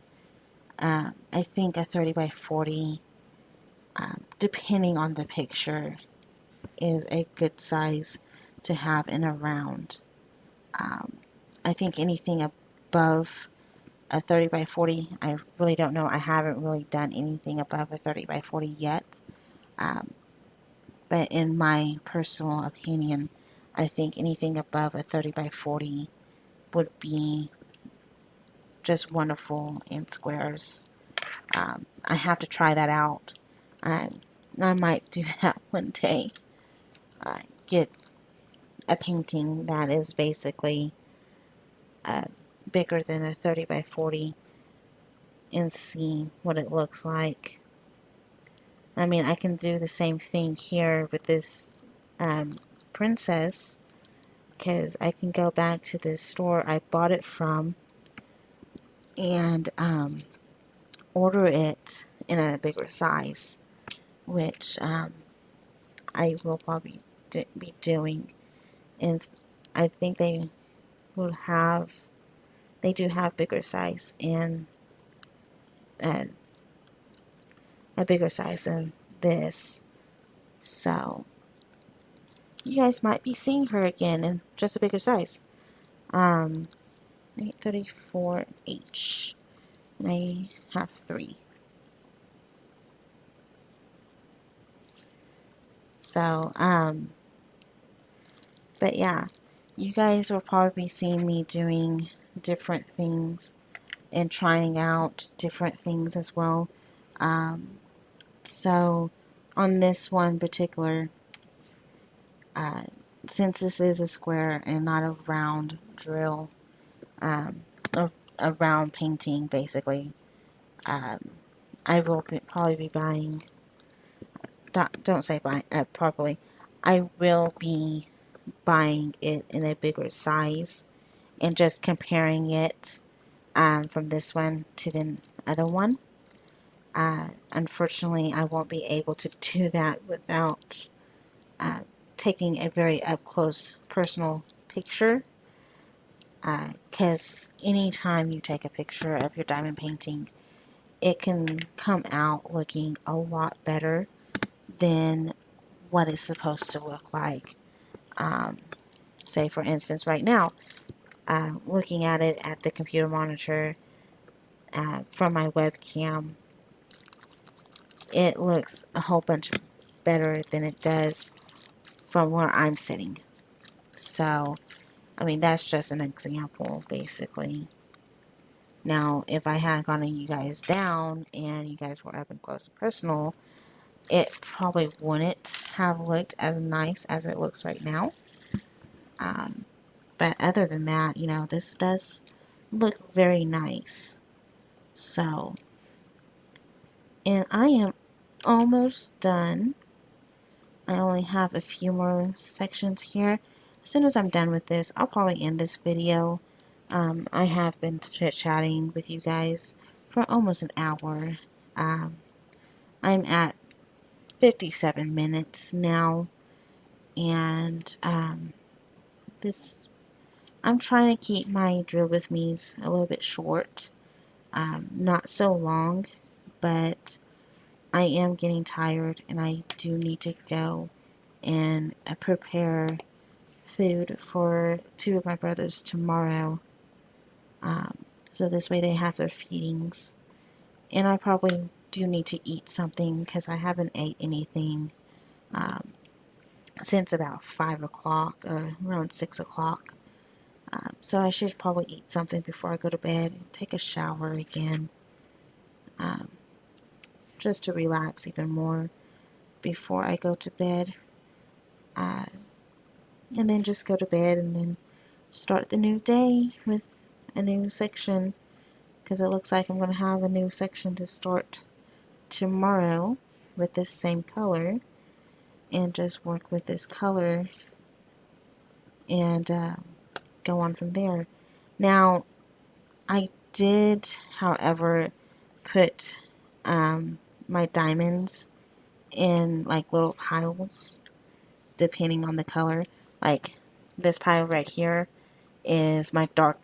I think a 30 by 40, depending on the picture, is a good size to have in a round. I think anything above a 30 by 40, I really don't know. I haven't really done anything above a 30 by 40 yet. But in my personal opinion, I think anything above a 30 by 40 would be just wonderful in squares. I have to try that out. I, I might do that one day. Get a painting that is basically bigger than a 30 by 40 and see what it looks like. I mean, I can do the same thing here with this princess, because I can go back to the store I bought it from and order it in a bigger size, which I will probably be doing. And I think they do have bigger size, and uh, a bigger size than this. So you guys might be seeing her again in just a bigger size. 834H. And I have 3. So, but yeah, you guys will probably be seeing me doing different things and trying out different things as well. So on this one particular, uh, since this is a square and not a round drill, um, a round painting basically, um, I will probably be buying, don't say buy properly, I will be buying it in a bigger size and just comparing it from this one to the other one. Unfortunately, I won't be able to do that without uh, taking a very up close personal picture, because anytime you take a picture of your diamond painting, it can come out looking a lot better than what it's supposed to look like. Um, Say, for instance, right now, looking at it at the computer monitor from my webcam, it looks a whole bunch better than it does from where I'm sitting. So, I mean, that's just an example, basically. Now, if I had gotten you guys down and you guys were up and close and personal, it probably wouldn't have looked as nice as it looks right now. But other than that, you know, this does look very nice. So, and I am almost done. I only have a few more sections here. As soon as I'm done with this, I'll probably end this video. I have been chit-chatting with you guys for almost an hour. I'm at 57 minutes now, and this I'm trying to keep my drill with me's a little bit short, not so long, but I am getting tired, and I do need to go and prepare food for two of my brothers tomorrow. So this way they have their feedings. And I probably do need to eat something because I haven't ate anything since about 5 o'clock or around 6 o'clock. So I should probably eat something before I go to bed and take a shower again, just to relax even more before I go to bed. And then just go to bed and then start the new day with a new section, because it looks like I'm going to have a new section to start tomorrow with this same color, and just work with this color and go on from there. Now, I did, however, put my diamonds in like little piles depending on the color. Like this pile right here is my dark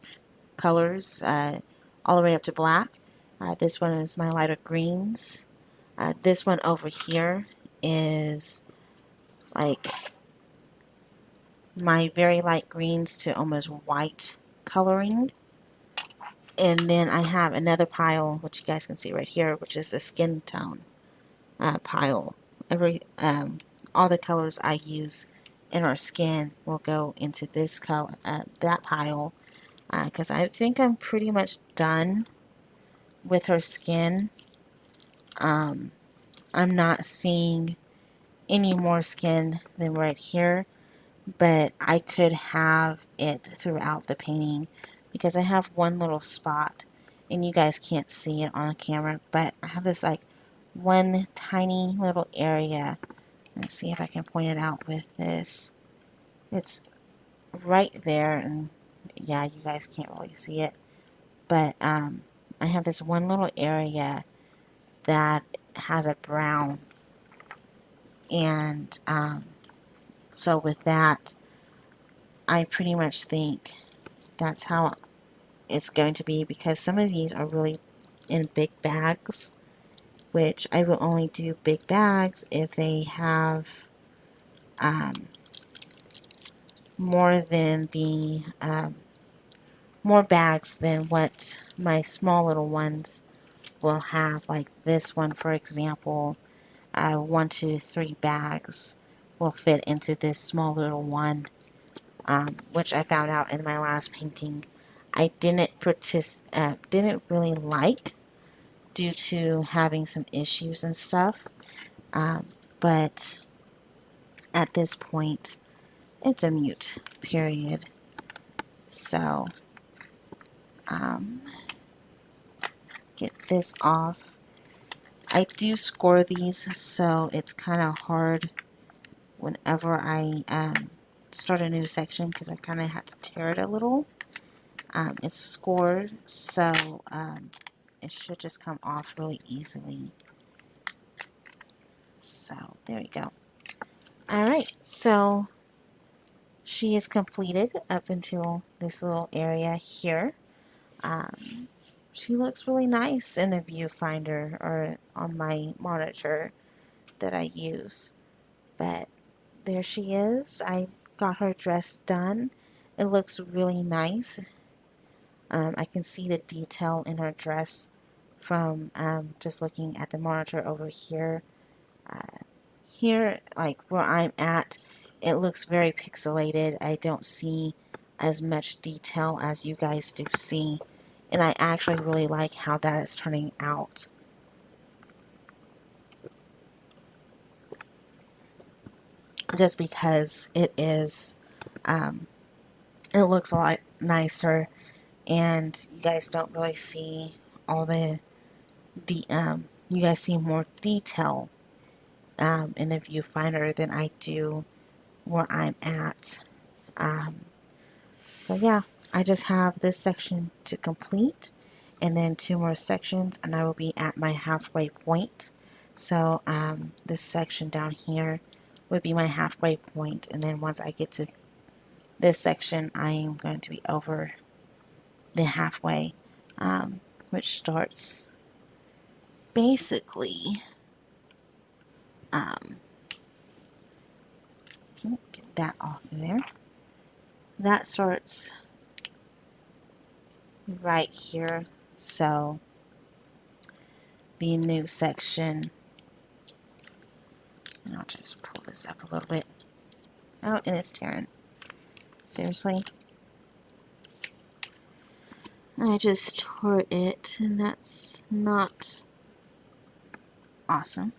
colors, all the way up to black. This one is my lighter greens. This one over here is like my very light greens to almost white coloring. And then I have another pile, which you guys can see right here, which is the skin tone pile. All the colors I use in our skin will go into this color, that pile, because I think I'm pretty much done with her skin. I'm not seeing any more skin than right here, but I could have it throughout the painting because I have one little spot, and you guys can't see it on the camera, but I have this like one tiny little area. Let's see if I can point it out with this. It's right there, and yeah, you guys can't really see it, but I have this one little area that has a brown, and so with that, I pretty much think that's how it's going to be, because some of these are really in big bags, which I will only do big bags if they have more than the more bags than what my small little ones will have. Like this one, for example, 1, 2, 3 bags will fit into this small little one, which I found out in my last painting I didn't really like, due to having some issues and stuff. but at this point, it's a mute, period. So, get this off. I do score these, so it's kind of hard whenever I start a new section because I kind of have to tear it a little. It's scored, so it should just come off really easily. So there you go. Alright, so she is completed up until this little area here. She looks really nice in the viewfinder or on my monitor that I use. But there she is. I got her dress done. It looks really nice. I can see the detail in her dress from just looking at the monitor over here. Here, like where I'm at, it looks very pixelated. I don't see as much detail as you guys do see. And I actually really like how that is turning out. Just because it is, it looks a lot nicer, and you guys don't really see all the, you guys see more detail in the viewfinder than I do where I'm at. So yeah, I just have this section to complete, and then 2 more sections, and I will be at my halfway point. So this section down here would be my halfway point, and then once I get to this section, I am going to be over the halfway, which starts basically, get that off of there. That starts right here. So the new section, and I'll just pull this up a little bit. Oh, and it's tearing. Seriously? I just tore it, and that's not awesome.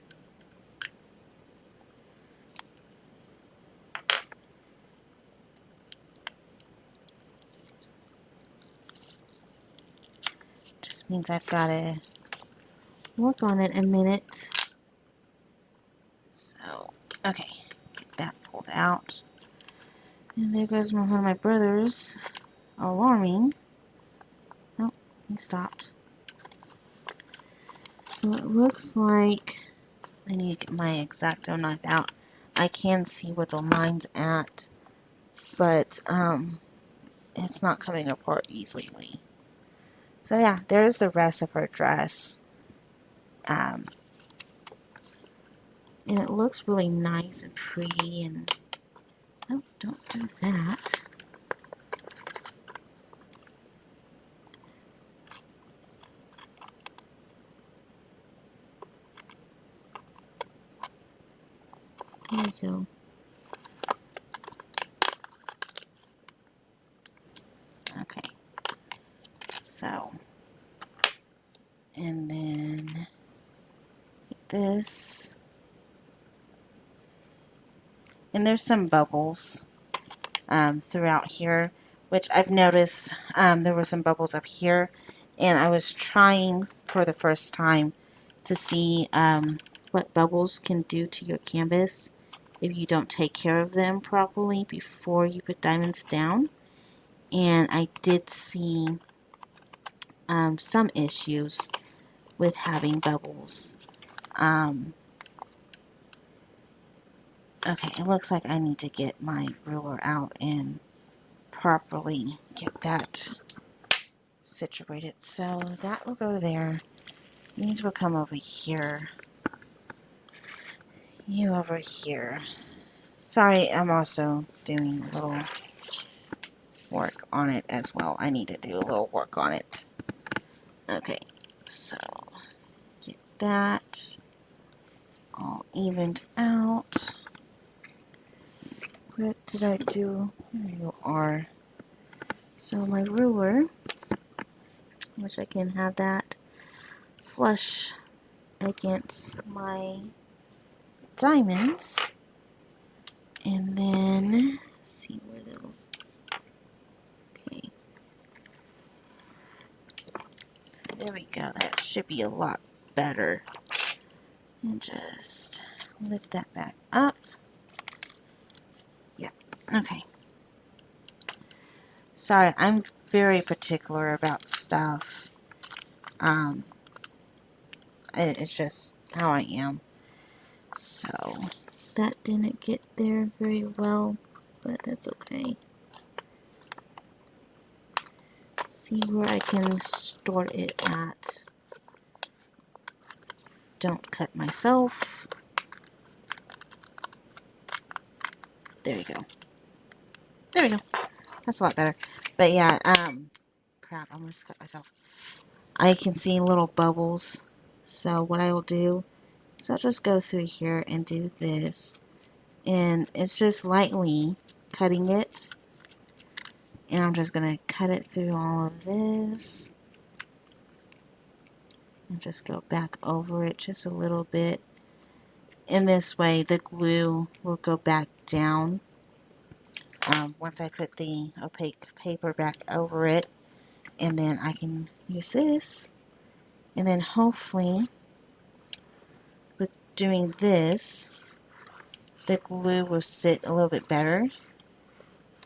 Just means I've got to work on it a minute. So, okay, get that pulled out. And there goes one of my brothers alarming. Oh, he stopped. So it looks like I need to get my X-Acto knife out. I can see what the line's at, but it's not coming apart easily. So yeah, there's the rest of her dress. And it looks really nice and pretty, and oh, don't do that. There we go. Okay. So, and then get this. And there's some bubbles throughout here, which I've noticed there were some bubbles up here, and I was trying for the first time to see what bubbles can do to your canvas if you don't take care of them properly before you put diamonds down. And I did see some issues with having bubbles. Okay, it looks like I need to get my ruler out and properly get that situated. So that will go there. These will come over here. You over here. Sorry, I'm also doing a little work on it as well. I need to do a little work on it. Okay, so get that all evened out. What did I do? There you are. So my ruler, which I can have that flush against my diamonds. And then, let's see where they'll, okay. So there we go. That should be a lot better. And just lift that back up. Yeah, okay. Sorry, I'm very particular about stuff. It's just how I am. So, that didn't get there very well, but that's okay. See where I can store it at. Don't cut myself. There you go. There we go. That's a lot better. But yeah, crap, I'm gonna just cut myself. I can see little bubbles. So what I will do is I'll just go through here and do this. And it's just lightly cutting it. And I'm just gonna cut it through all of this. And just go back over it just a little bit. In this way, the glue will go back down. Once I put the opaque paper back over it, and then I can use this, and then hopefully with doing this the glue will sit a little bit better,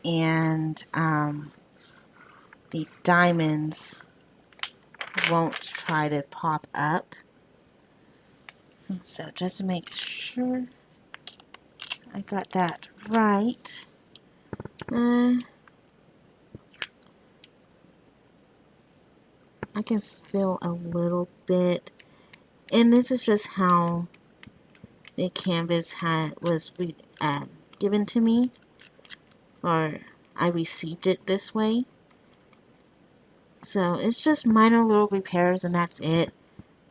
and the diamonds won't try to pop up. So just to make sure I got that right, I can feel a little bit, and this is just how the canvas was given to me, or I received it this way. So it's just minor little repairs, and that's it.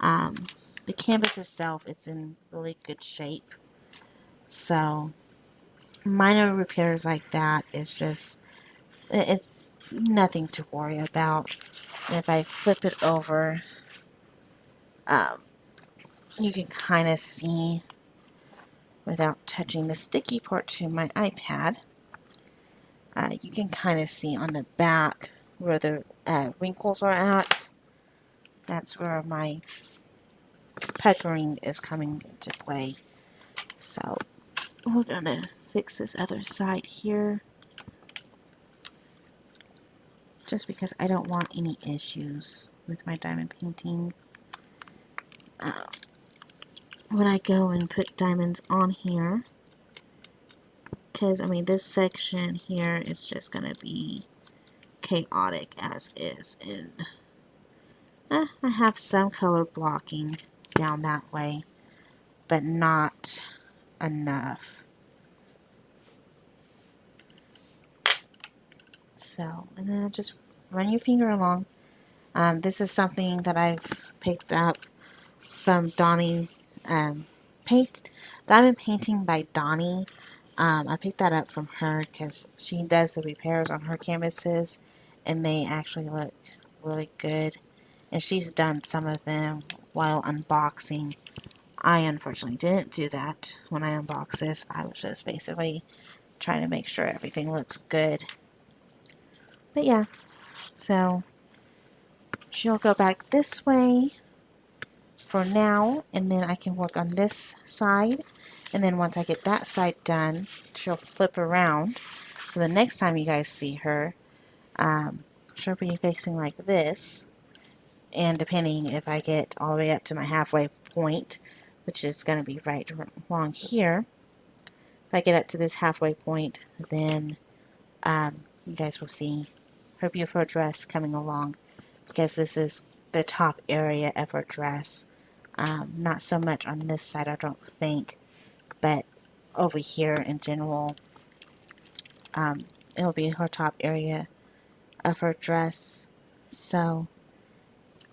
The canvas itself is in really good shape, so minor repairs like that is just, it's nothing to worry about. And if I flip it over, you can kind of see, without touching the sticky part to my iPad, you can kind of see on the back where the wrinkles are at. That's where my puckering is coming into play. So we're gonna fix this other side here, just because I don't want any issues with my diamond painting. When I go and put diamonds on here, because I mean this section here is just gonna be chaotic as is, and I have some color blocking down that way, but not enough. So, and then just run your finger along. This is something that I've picked up from Donnie, um, Diamond Painting by Donnie. I picked that up from her because she does the repairs on her canvases, and they actually look really good. And she's done some of them while unboxing. I unfortunately didn't do that when I unboxed this. I was just basically trying to make sure everything looks good. But yeah, so she'll go back this way for now, and then I can work on this side, and then once I get that side done, she'll flip around. So the next time you guys see her, she'll be facing like this, and depending if I get all the way up to my halfway point, which is going to be right along here, if I get up to this halfway point, then you guys will see her beautiful dress coming along, because this is the top area of her dress. Not so much on this side, I don't think, but over here in general, it'll be her top area of her dress. So,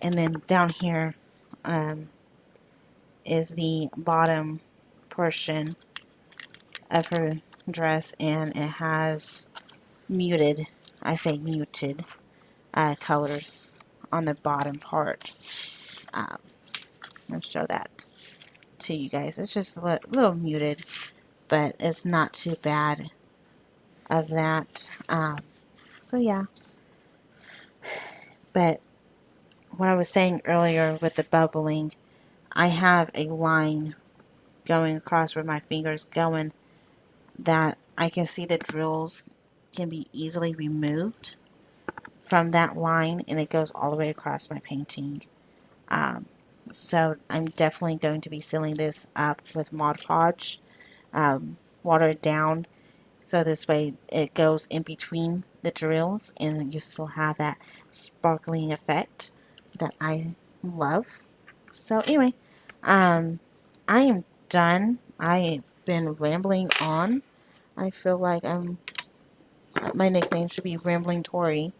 and then down here is the bottom portion of her dress, and it has muted, I say muted, colors on the bottom part. I'll show that. to you guys. It's just a little muted, but it's not too bad of that. So yeah, but what I was saying earlier with the bubbling, I have a line going across where my finger's going that I can see the drills can be easily removed from that line, and it goes all the way across my painting. Um, so I'm definitely going to be sealing this up with Mod Podge, watered down, so this way it goes in between the drills and you still have that sparkling effect that I love. So anyway, I am done. I've been rambling on. I feel like my nickname should be Rambling Tori.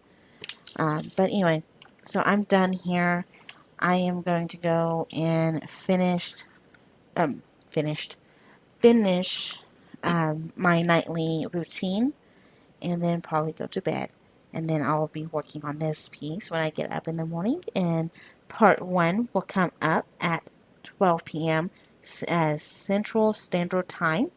But anyway, so I'm done here. I am going to go and um, finished, finish my nightly routine and then probably go to bed. And then I'll be working on this piece when I get up in the morning. And part one will come up at 12 p.m. Central Standard Time.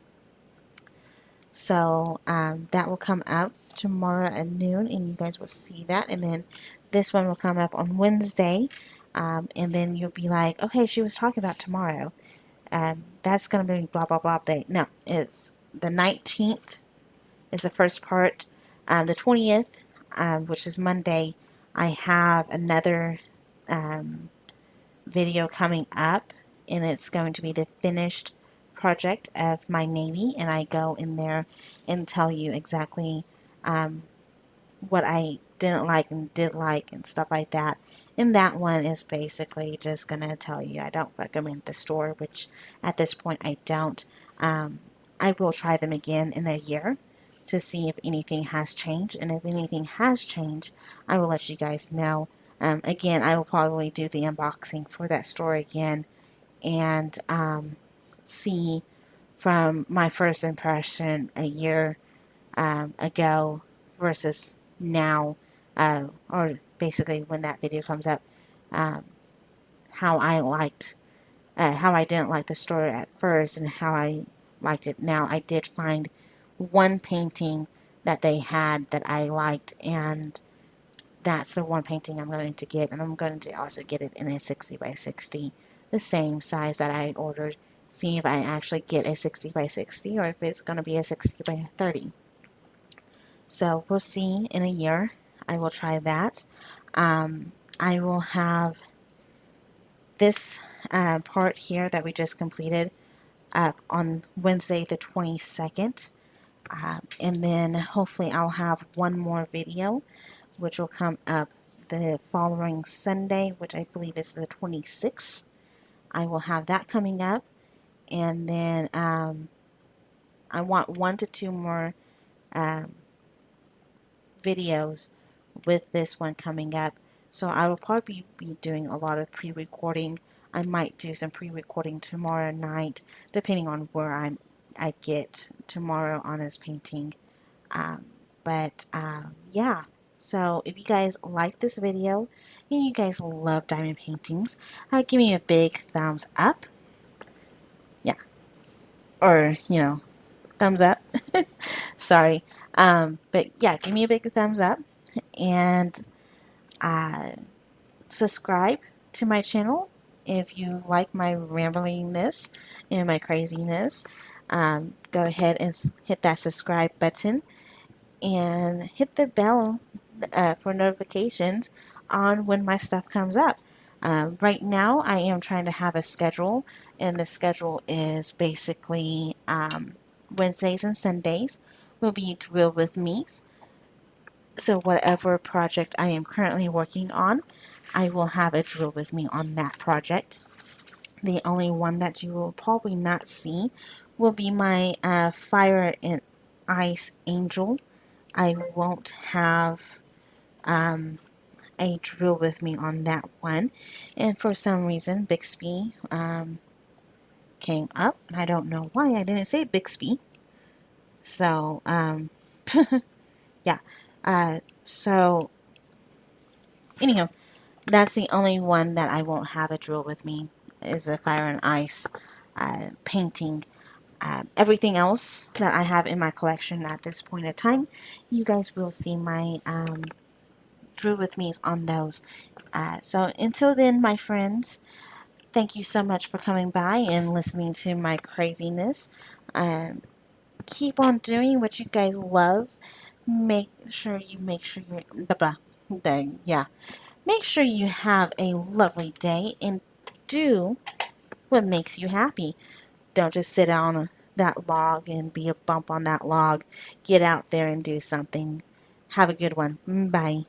So that will come up tomorrow at noon, and you guys will see that. And then this one will come up on Wednesday. And then you'll be like, okay, she was talking about tomorrow. That's going to be blah, blah, blah day. No, it's the 19th is the first part. The 20th, which is Monday, I have another video coming up, and it's going to be the finished project of my Navy, and I go in there and tell you exactly what I didn't like and did like and stuff like that. And that one is basically just going to tell you I don't recommend the store, which at this point I don't. I will try them again in a year to see if anything has changed. And if anything has changed, I will let you guys know. Again, I will probably do the unboxing for that store again and see from my first impression a year ago versus now, or basically when that video comes up, how how I didn't like the story at first and how I liked it now. I did find one painting that they had that I liked, and that's the one painting I'm going to get, and I'm going to also get it in a 60 by 60, the same size that I ordered. See if I actually get a 60 by 60 or if it's going to be a 60 by 30. So we'll see in a year. I will try that. I will have this part here that we just completed on Wednesday the 22nd. And then hopefully I'll have one more video which will come up the following Sunday, which I believe is the 26th. I will have that coming up. And then I want 1 to 2 more videos with this one coming up. So I will probably be doing a lot of pre-recording. I might do some pre-recording tomorrow night, depending on where I get tomorrow on this painting. Yeah. So if you guys like this video and you guys love diamond paintings, give me a big thumbs up. Yeah. Or, thumbs up. Sorry. But yeah, give me a big thumbs up. And subscribe to my channel if you like my ramblingness and my craziness. Go ahead and hit that subscribe button and hit the bell for notifications on when my stuff comes up. Right now, I am trying to have a schedule, and the schedule is basically Wednesdays and Sundays will be Drill with Me. So whatever project I am currently working on, I will have a drill with me on that project. The only one that you will probably not see will be my Fire and Ice Angel. I won't have a drill with me on that one. And for some reason, Bixby came up. I don't know why I didn't say Bixby. So, yeah. So, anyhow, that's the only one that I won't have a drill with me is the Fire and Ice. painting. Everything else that I have in my collection at this point in time, you guys will see my drew with me's on those. So until then, my friends, thank you so much for coming by and listening to my craziness. Um, Keep on doing what you guys love. Make sure you blah, blah, yeah. Make sure you have a lovely day and do what makes you happy. Don't just sit on that log and be a bump on that log. Get out there and do something. Have a good one. Bye.